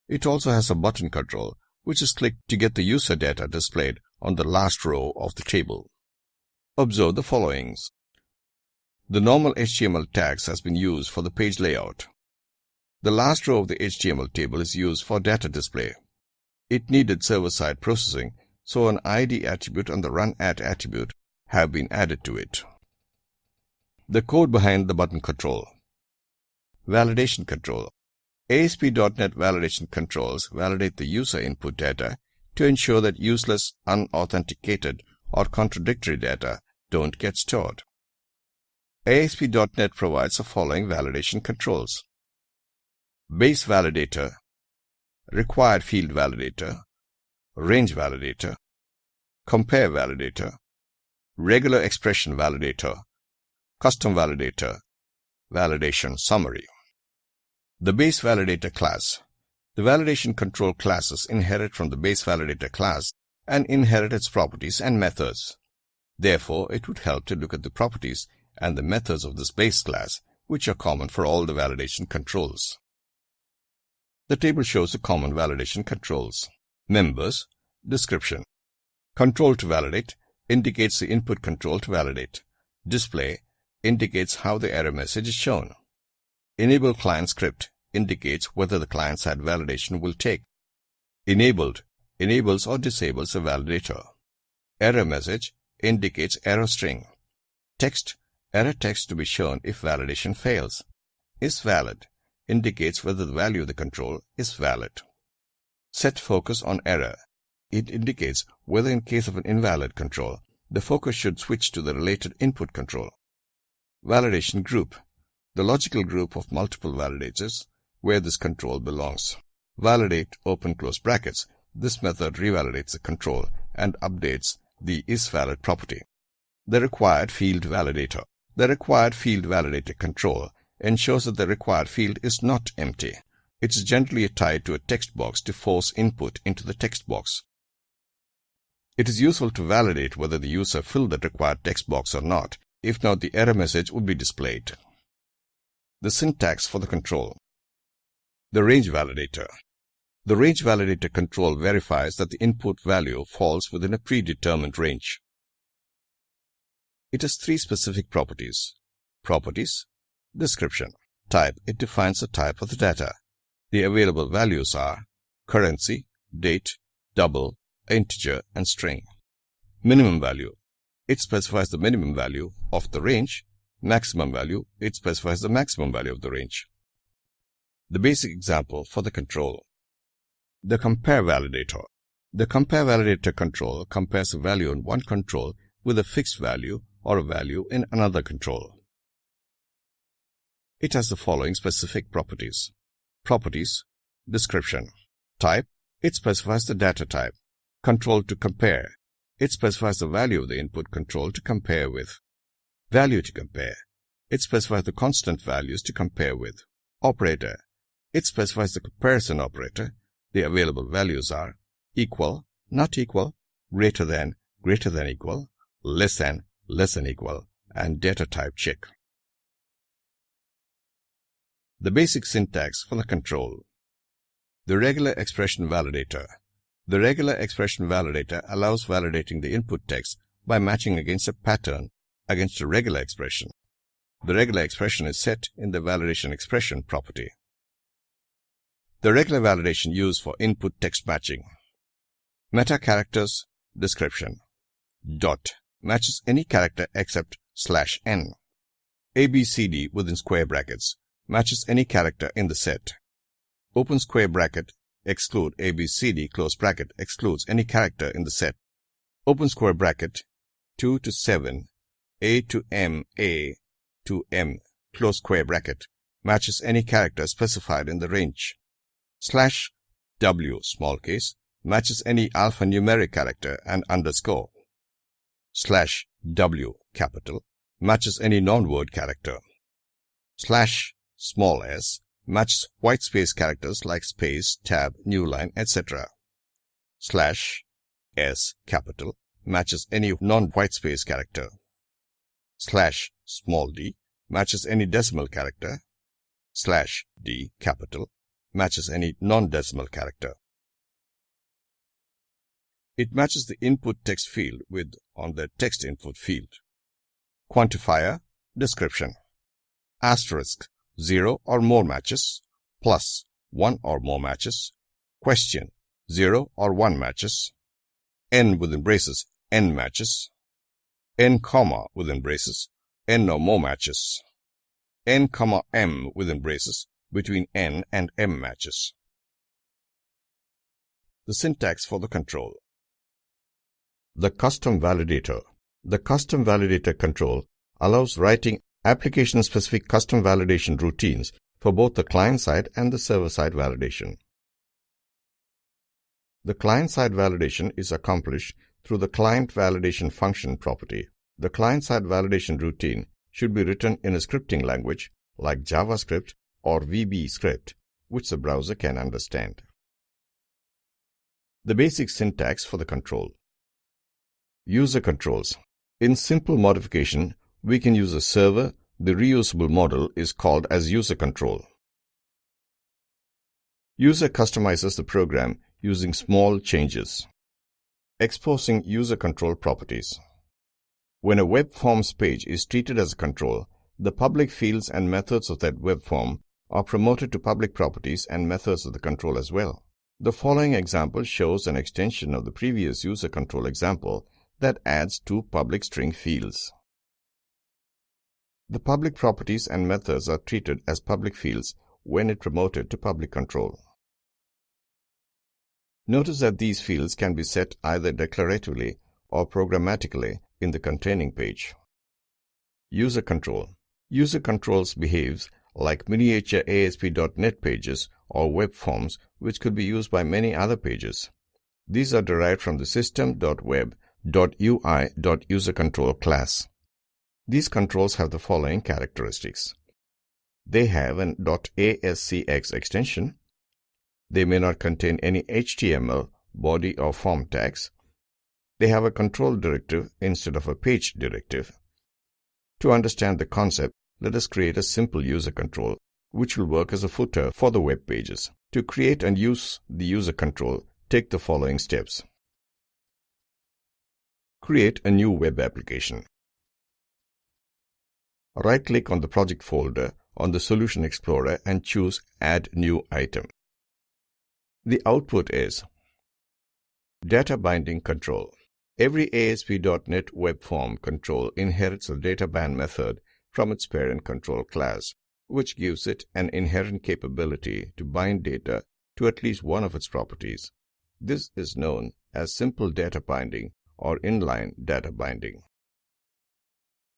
It also has a button control, which is clicked to get the user data displayed on the last row of the table. Observe the followings. The normal HTML tags has been used for the page layout. The last row of the HTML table is used for data display. It needed server-side processing, so an ID attribute and the runAt attribute have been added to it. The code behind the button control. Validation control. ASP.NET validation controls validate the user input data to ensure that useless, unauthenticated, or contradictory data don't get stored. ASP.NET provides the following validation controls: Base Validator, Required Field Validator, Range Validator, Compare Validator, Regular Expression Validator, Custom Validator, Validation Summary. The Base Validator class. The validation control classes inherit from the Base Validator class and inherit its properties and methods. Therefore, it would help to look at the properties and the methods of this base class, which are common for all the validation controls. The table shows the common validation controls. Members. Description. Control to validate indicates the input control to validate. Display indicates how the error message is shown. Enable client script indicates whether the client-side validation will take. Enabled enables or disables a validator. Error message indicates error string. Text error text to be shown if validation fails. Is valid indicates whether the value of the control is valid. Set focus on error. It indicates whether in case of an invalid control, the focus should switch to the related input control. Validation group. The logical group of multiple validators where this control belongs. Validate open close brackets. This method revalidates the control and updates the isValid property. The required field validator. The required field validator control ensures that the required field is not empty. It is generally tied to a text box to force input into the text box. It is useful to validate whether the user filled the required text box or not. If not, the error message would be displayed. The syntax for the control. The range validator. The range validator control verifies that the input value falls within a predetermined range. It has three specific properties. Properties. Description. Type. It defines the type of the data. The available values are currency, date, double, integer, and string. Minimum value. It specifies the minimum value of the range. Maximum value. It specifies the maximum value of the range. The basic example for the control. The compare validator. The compare validator control compares a value in one control with a fixed value or a value in another control. It has the following specific properties. Properties. Description. Type. It specifies the data type. Control to compare. It specifies the value of the input control to compare with. Value to compare. It specifies the constant values to compare with. Operator. It specifies the comparison operator. The available values are equal, not equal, greater than equal, less than equal, and data type check. The basic syntax for the control. The regular expression validator. The regular expression validator allows validating the input text by matching against a pattern against a regular expression. The regular expression is set in the validation expression property. The regular validation used for input text matching. Meta characters description. Dot matches any character except /n. ABCD within square brackets matches any character in the set. Open square bracket exclude ABCD close bracket excludes any character in the set. Open square bracket 2 to 7 A to M A to M close square bracket matches any character specified in the range. /W small case matches any alphanumeric character and underscore. /W capital matches any non-word character. /small s matches white space characters like space, tab, new line, etc. /s capital matches any non-white space character. /small d matches any decimal character. /d capital matches any non-decimal character. It matches the input text field with on the text input field. Quantifier description. Asterisk 0 or more matches, plus 1 or more matches, question 0 or 1 matches, n within braces n matches, n comma within braces n or more matches, n comma m within braces between n and m matches. The syntax for the control. The custom validator. The custom validator control allows writing application-specific custom validation routines for both the client-side and the server-side validation. The client-side validation is accomplished through the client validation function property. The client-side validation routine should be written in a scripting language like JavaScript or VB script, which the browser can understand. The basic syntax for the control. User controls. In simple modification, we can use a server. The reusable model is called as user control. User customizes the program using small changes. Exposing user control properties. When a web forms page is treated as a control, the public fields and methods of that web form are promoted to public properties and methods of the control as well. The following example shows an extension of the previous user control example that adds 2 public string fields. The public properties and methods are treated as public fields when it promoted to public control. Notice that these fields can be set either declaratively or programmatically in the containing page. User control. User controls behaves like miniature ASP.NET pages or web forms which could be used by many other pages. These are derived from the system.web.ui.userControl class. These controls have the following characteristics. They have an .ascx extension. They may not contain any HTML, body or form tags. They have a control directive instead of a page directive. To understand the concept, let us create a simple user control, which will work as a footer for the web pages. To create and use the user control, take the following steps. Create a new web application. Right-click on the project folder on the Solution Explorer and choose Add New Item. The output is Data Binding Control. Every ASP.NET Web Form control inherits a data bind method from its parent control class, which gives it an inherent capability to bind data to at least one of its properties. This is known as simple data binding or inline data binding.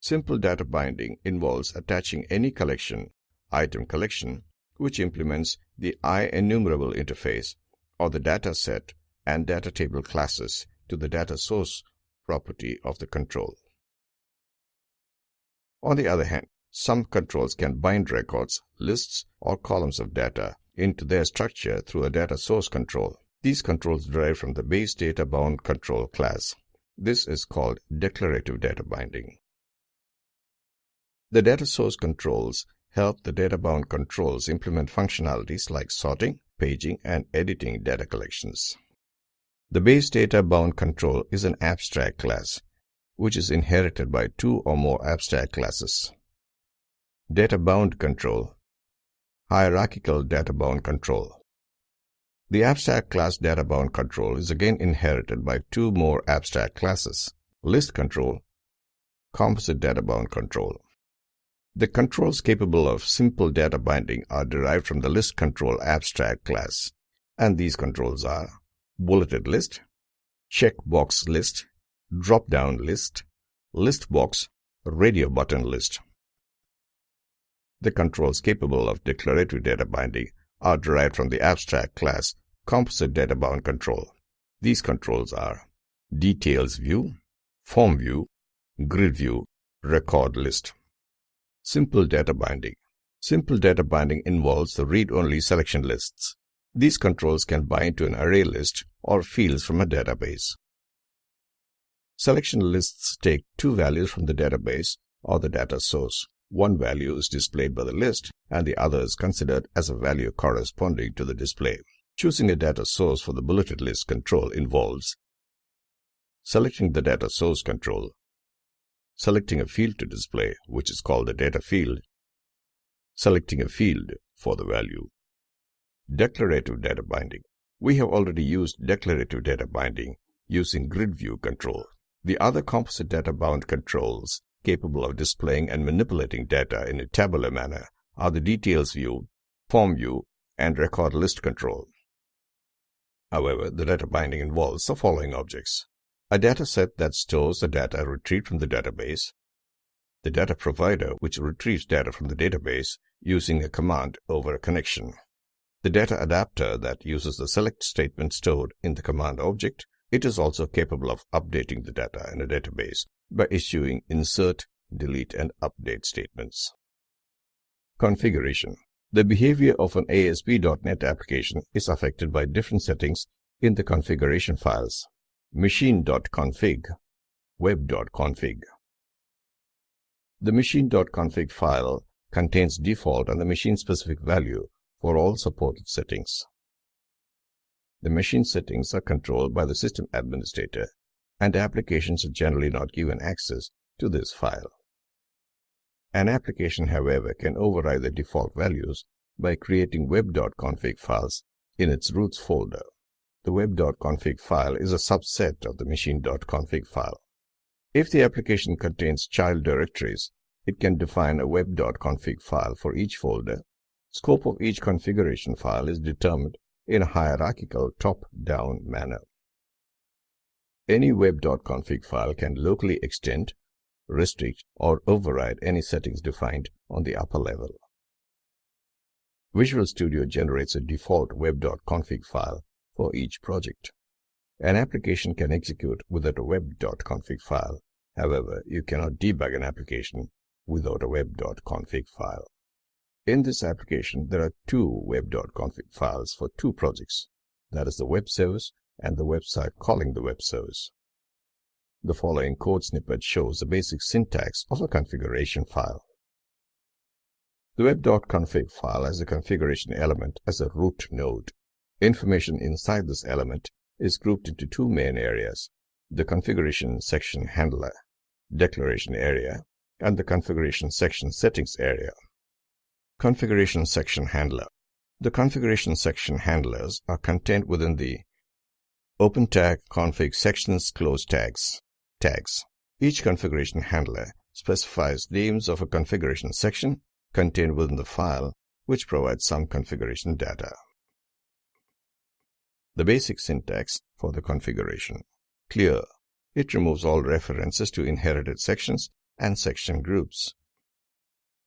Simple data binding involves attaching any collection, item collection, which implements the IEnumerable interface or the data set and data table classes to the data source property of the control. On the other hand, some controls can bind records, lists, or columns of data into their structure through a data source control. These controls derive from the base data bound control class. This is called declarative data binding. The data source controls help the data bound controls implement functionalities like sorting, paging, and editing data collections. The base data bound control is an abstract class, which is inherited by 2 or more abstract classes. Data bound control, hierarchical data bound control. The abstract class data-bound control is again inherited by two more abstract classes, list control, composite data-bound control. The controls capable of simple data binding are derived from the list control abstract class, and these controls are bulleted list, checkbox list, drop-down list, list box, radio button list. The controls capable of declarative data binding are derived from the abstract class composite data-bound control. These controls are details view, form view, grid view, record list. Simple data binding. Simple data binding involves the read-only selection lists. These controls can bind to an array list or fields from a database. Selection lists take two values from the database or the data source. One value is displayed by the list, and the other is considered as a value corresponding to the display. Choosing a data source for the bulleted list control involves selecting the data source control, selecting a field to display, which is called the data field, selecting a field for the value. Declarative data binding. We have already used declarative data binding using grid view control. The other composite data-bound controls capable of displaying and manipulating data in a tabular manner are the details view, form view, and record list control. However, the data binding involves the following objects: a data set that stores the data retrieved from the database, the data provider which retrieves data from the database using a command over a connection, the data adapter that uses the select statement stored in the command object. It is also capable of updating the data in a database by issuing insert, delete, and update statements. Configuration. The behavior of an ASP.NET application is affected by different settings in the configuration files. Machine.config, web.config. The machine.config file contains default and the machine-specific value for all supported settings. The machine settings are controlled by the system administrator, and applications are generally not given access to this file. An application, however, can override the default values by creating web.config files in its roots folder. The web.config file is a subset of the machine.config file. If the application contains child directories, it can define a web.config file for each folder. Scope of each configuration file is determined in a hierarchical top-down manner. Any web.config file can locally extend, restrict, or override any settings defined on the upper level. Visual Studio generates a default web.config file for each project. An application can execute without a web.config file. However, you cannot debug an application without a web.config file. In this application, there are two web.config files for two projects, that is the web service and the website calling the web service. The following code snippet shows the basic syntax of a configuration file. The web.config file has a configuration element as a root node. Information inside this element is grouped into two main areas: the configuration section handler, declaration area, and the configuration section settings area. Configuration section handler. The configuration section handlers are contained within the open tag config sections close tags. Each configuration handler specifies names of a configuration section contained within the file, which provides some configuration data. The basic syntax for the configuration. Clear. It removes all references to inherited sections and section groups.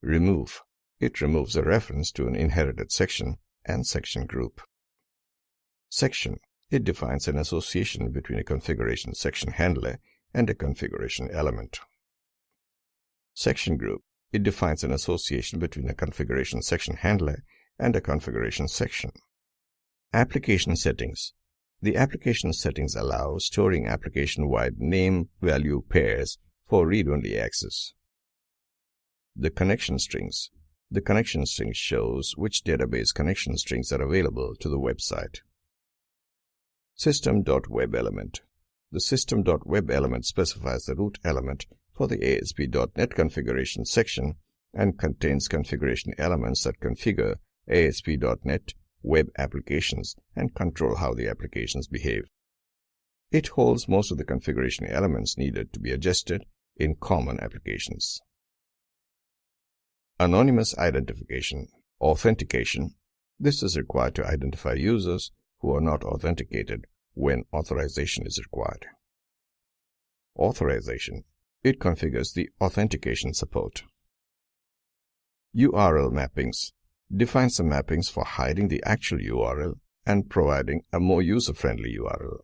Remove. It removes a reference to an inherited section and section group. Section. It defines an association between a configuration section handler and a configuration element. Section group. It defines an association between a configuration section handler and a configuration section. Application settings. The application settings allow storing application-wide name-value pairs for read-only access. The connection strings. The connection string shows which database connection strings are available to the website. System.web element. The system.web element specifies the root element for the ASP.NET configuration section and contains configuration elements that configure ASP.NET web applications and control how the applications behave. It holds most of the configuration elements needed to be adjusted in common applications. Anonymous identification, authentication. This is required to identify users who are not authenticated when authorization is required. Authorization. It configures the authentication support. URL mappings. Defines the mappings for hiding the actual URL and providing a more user-friendly URL.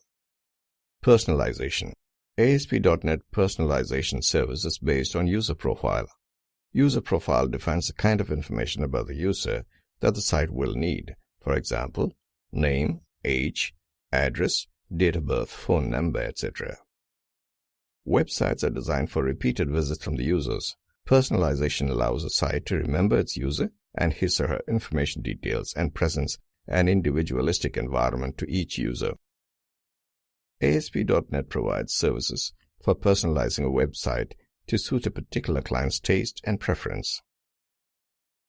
Personalization. ASP.NET Personalization service is based on user profile. User profile defines the kind of information about the user that the site will need. For example, name, age, address, date of birth, phone number, etc. Websites are designed for repeated visits from the users. Personalization allows a site to remember its user and his or her information details and presents an individualistic environment to each user. ASP.NET provides services for personalizing a website to suit a particular client's taste and preference.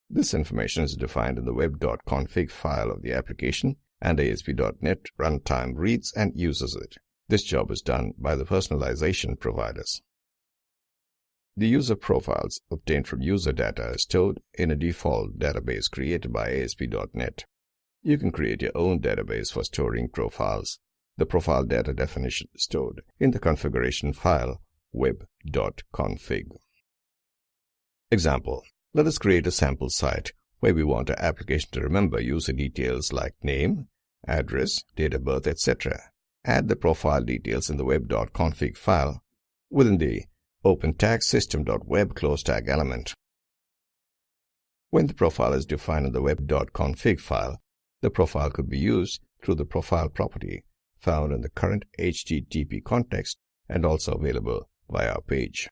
This information is defined in the web.config file of the application, and ASP.NET Runtime reads and uses it. This job is done by the personalization providers. The user profiles obtained from user data are stored in a default database created by ASP.NET. You can create your own database for storing profiles. The profile data definition is stored in the configuration file web.config. Example. Let us create a sample site where we want our application to remember user details like name, address, date of birth, etc. Add the profile details in the web.config file within the open tag system.web close tag element. When the profile is defined in the web.config file, the profile could be used through the profile property found in the current HTTP context and also available via our page.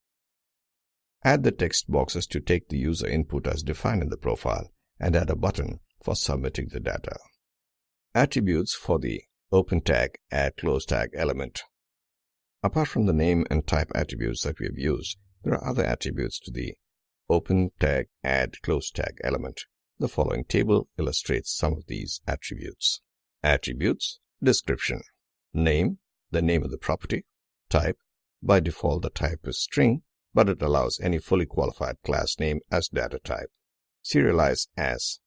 Add the text boxes to take the user input as defined in the profile and add a button for submitting the data. Attributes for the open tag add close tag element. Apart from the name and type attributes that we have used, there are other attributes to the open tag add close tag element. The following table illustrates some of these attributes. Attributes. Description. Name, the name of the property. Type. By default, the type is string, but it allows any fully qualified class name as data type. Serialize as,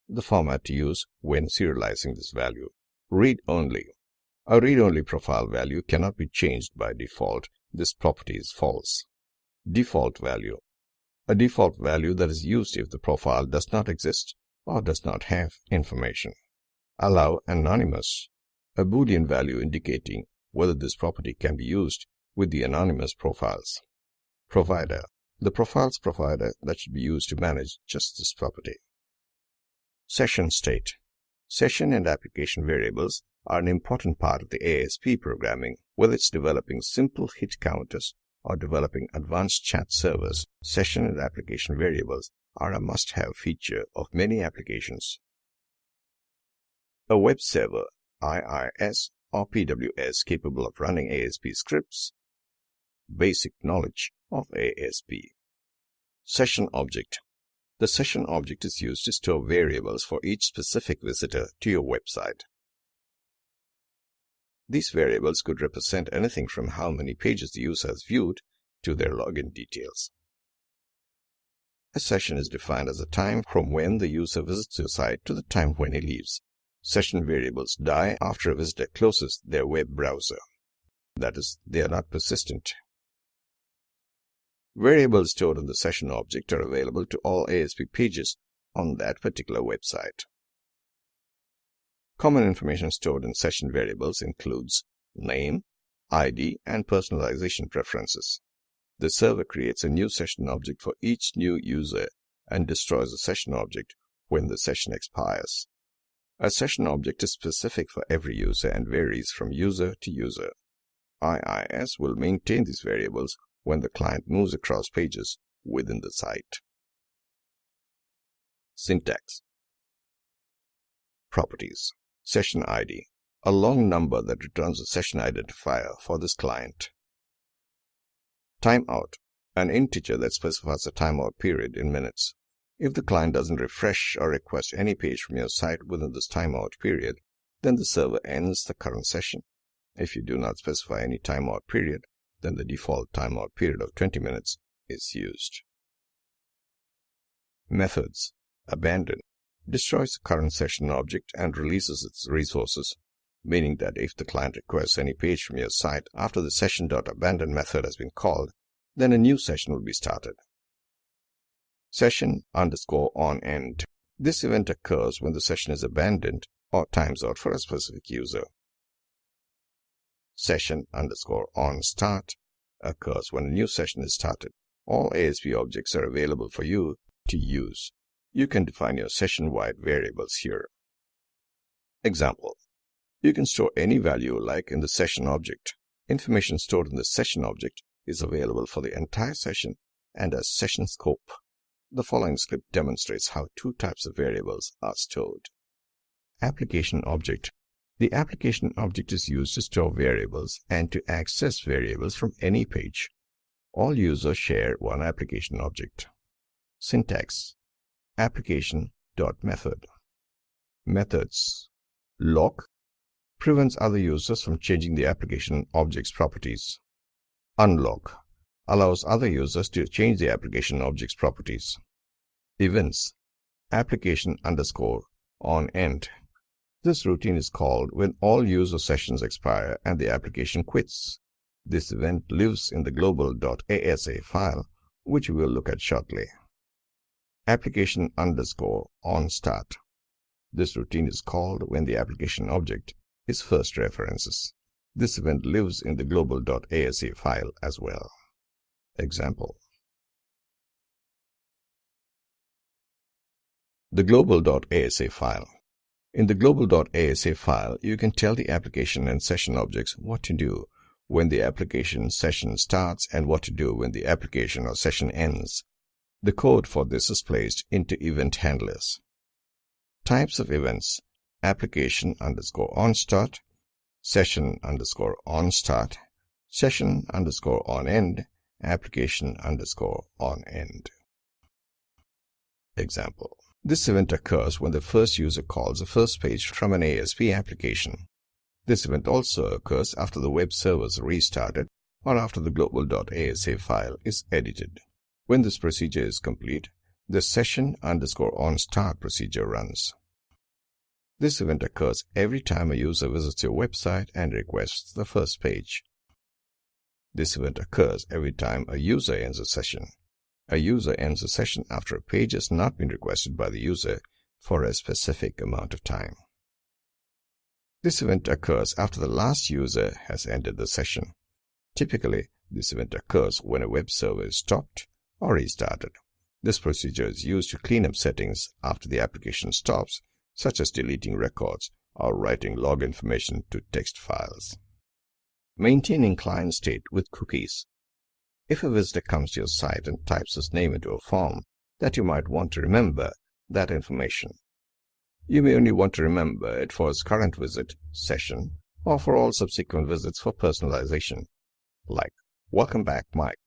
the format to use when serializing this value. Read only. A read-only profile value cannot be changed by default. This property is false. Default value. A default value that is used if the profile does not exist or does not have information. Allow anonymous. A Boolean value indicating whether this property can be used with the anonymous profiles. Provider. The profiles provider that should be used to manage just this property. Session state. Session and application variables are an important part of the ASP programming, whether it's developing simple hit counters or developing advanced chat servers. Session and application variables are a must-have feature of many applications. A web server, IIS or PWS capable of running ASP scripts. Basic knowledge of ASP. Session object. The session object is used to store variables for each specific visitor to your website. These variables could represent anything from how many pages the user has viewed to their login details. A session is defined as a time from when the user visits your site to the time when he leaves. Session variables die after a visitor closes their web browser. That is, they are not persistent. Variables stored in the session object are available to all ASP pages on that particular website. Common information stored in session variables includes name, ID, and personalization preferences. The server creates a new session object for each new user and destroys the session object when the session expires. A session object is specific for every user and varies from user to user. IIS will maintain these variables when the client moves across pages within the site. Syntax. Properties. Session ID. A long number that returns a session identifier for this client. Timeout. An integer that specifies a timeout period in minutes. If the client doesn't refresh or request any page from your site within this timeout period, then the server ends the current session. If you do not specify any timeout period, then the default timeout period of 20 minutes is used. Methods. Abandon. Destroys the current session object and releases its resources, meaning that if the client requests any page from your site after the session.abandon method has been called, then a new session will be started. Session_onEnd. This event occurs when the session is abandoned or times out for a specific user. Session_onStart occurs when a new session is started. All ASP objects are available for you to use. You can define your session-wide variables here. Example. You can store any value you like in the session object. Information stored in the session object is available for the entire session and as session scope. The following script demonstrates how two types of variables are stored. Application object. The application object is used to store variables and to access variables from any page. All users share one application object. Syntax. Application.method. Methods. Lock prevents other users from changing the application object's properties. Unlock allows other users to change the application object's properties. Events. Application_onEnd. This routine is called when all user sessions expire and the application quits. This event lives in the global.asa file, which we will look at shortly. Application_onStart. This routine is called when the application object is first references. This event lives in the global.asa file as well. Example. The global.asa file. In the global.asa file, you can tell the application and session objects what to do when the application session starts and what to do when the application or session ends. The code for this is placed into event handlers. Types of events: application_onStart, session_onStart, session_onEnd, application_onEnd. Example. This event occurs when the first user calls the first page from an ASP application. This event also occurs after the web server is restarted or after the global.asa file is edited. When this procedure is complete, the session_onStart procedure runs. This event occurs every time a user visits your website and requests the first page. This event occurs every time a user ends a session. A user ends a session after a page has not been requested by the user for a specific amount of time. This event occurs after the last user has ended the session. Typically, this event occurs when a web server is stopped or restarted. This procedure is used to clean up settings after the application stops, such as deleting records or writing log information to text files. Maintaining client state with cookies. If a visitor comes to your site and types his name into a form, that you might want to remember that information. You may only want to remember it for his current visit, session, or for all subsequent visits for personalization, like "Welcome back, Mike."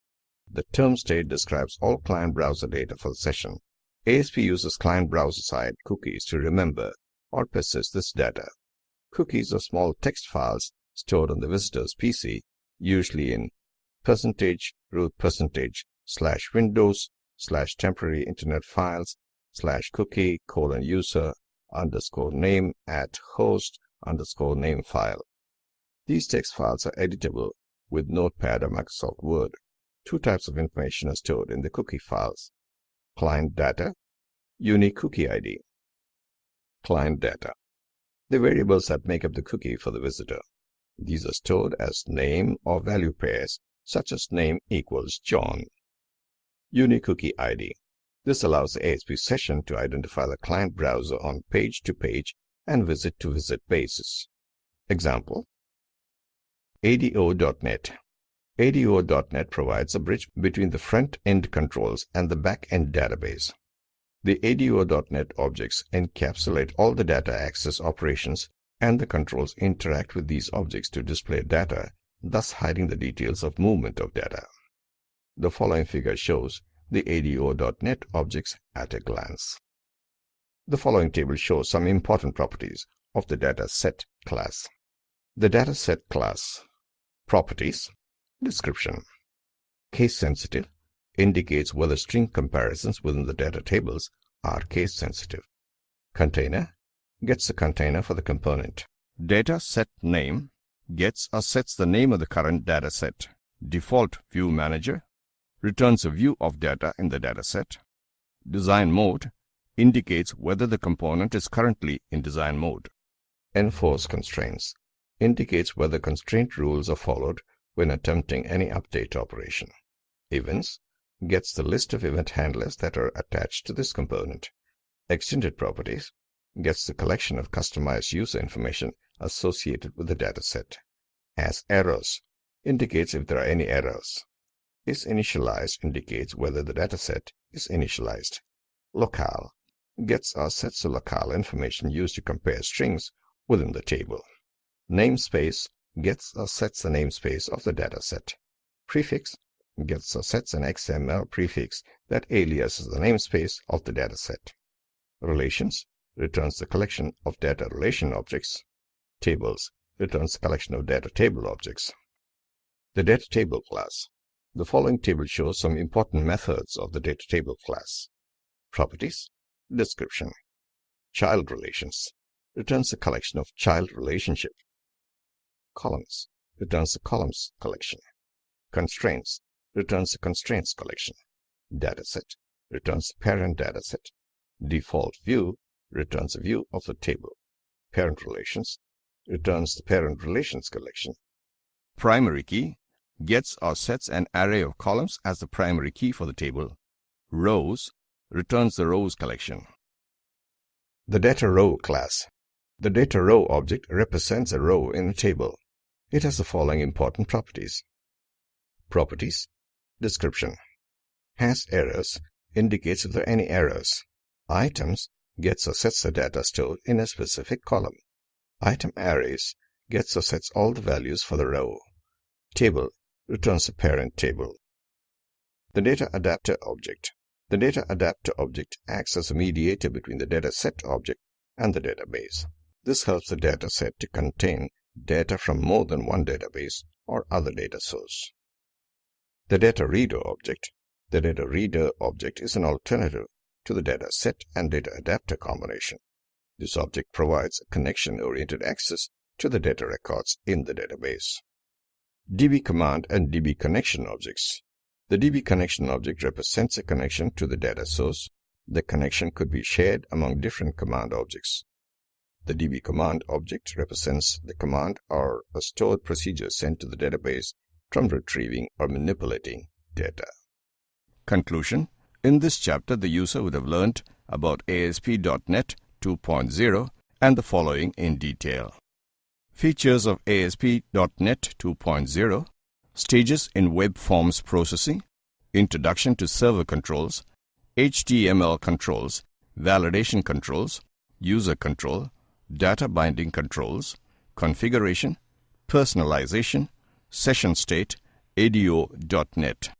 The term state describes all client browser data for the session. ASP uses client browser-side cookies to remember or persist this data. Cookies are small text files stored on the visitor's PC, usually in %root%/Windows/temporary internet files/cookie:\user_name@host_name file. These text files are editable with Notepad or Microsoft Word. Two types of information are stored in the cookie files: client data, unique cookie ID. Client data. The variables that make up the cookie for the visitor. These are stored as name or value pairs, such as name equals John. Unique cookie ID. This allows the ASP session to identify the client browser on page-to-page and visit-to-visit basis. Example. ADO.NET. ADO.NET provides a bridge between the front-end controls and the back-end database. The ADO.NET objects encapsulate all the data access operations, and the controls interact with these objects to display data, thus hiding the details of movement of data. The following figure shows the ADO.NET objects at a glance. The following table shows some important properties of the dataset class. The dataset class properties, description. Case sensitive indicates whether string comparisons within the data tables are case sensitive. Container gets the container for the component. Data set name gets or sets the name of the current data set. Default view manager returns a view of data in the data set. Design mode indicates whether the component is currently in design mode. Enforce constraints indicates whether constraint rules are followed when attempting any update operation. Events gets the list of event handlers that are attached to this component. Extended properties gets the collection of customized user information associated with the dataset. As errors indicates if there are any errors. Is initialized indicates whether the dataset is initialized. Locale gets or sets the locale information used to compare strings within the table. Namespace gets or sets the namespace of the dataset. Prefix gets or sets an XML prefix that aliases the namespace of the dataset. Relations returns the collection of data relation objects. Tables returns the collection of data table objects. The data table class. The following table shows some important methods of the data table class. Properties, description. Child relations returns the collection of child relationship. Columns returns the columns collection. Constraints returns the constraints collection. Dataset returns the parent dataset. Default view returns a view of the table. Parent relations returns the parent relations collection. Primary key gets or sets an array of columns as the primary key for the table. Rows returns the rows collection. The data row class. The data row object represents a row in a table. It has the following important properties. Properties, description. Has errors indicates if there are any errors. Items gets or sets the data stored in a specific column. Item arrays gets or sets all the values for the row. Table returns the parent table. The data adapter object. The data adapter object acts as a mediator between the data set object and the database. This helps the data set to contain data from more than one database or other data source. The data reader object. The data reader object is an alternative to the data set and data adapter combination. This object provides a connection-oriented access to the data records in the database. DB command and DB connection objects. The DB connection object represents a connection to the data source. The connection could be shared among different command objects. The DB command object represents the command or a stored procedure sent to the database from retrieving or manipulating data. Conclusion. In this chapter, the user would have learned about ASP.NET 2.0 and the following in detail. Features of ASP.NET 2.0, stages in web forms processing, introduction to server controls, HTML controls, validation controls, user control, data binding controls, configuration, personalization, session state, ADO.NET.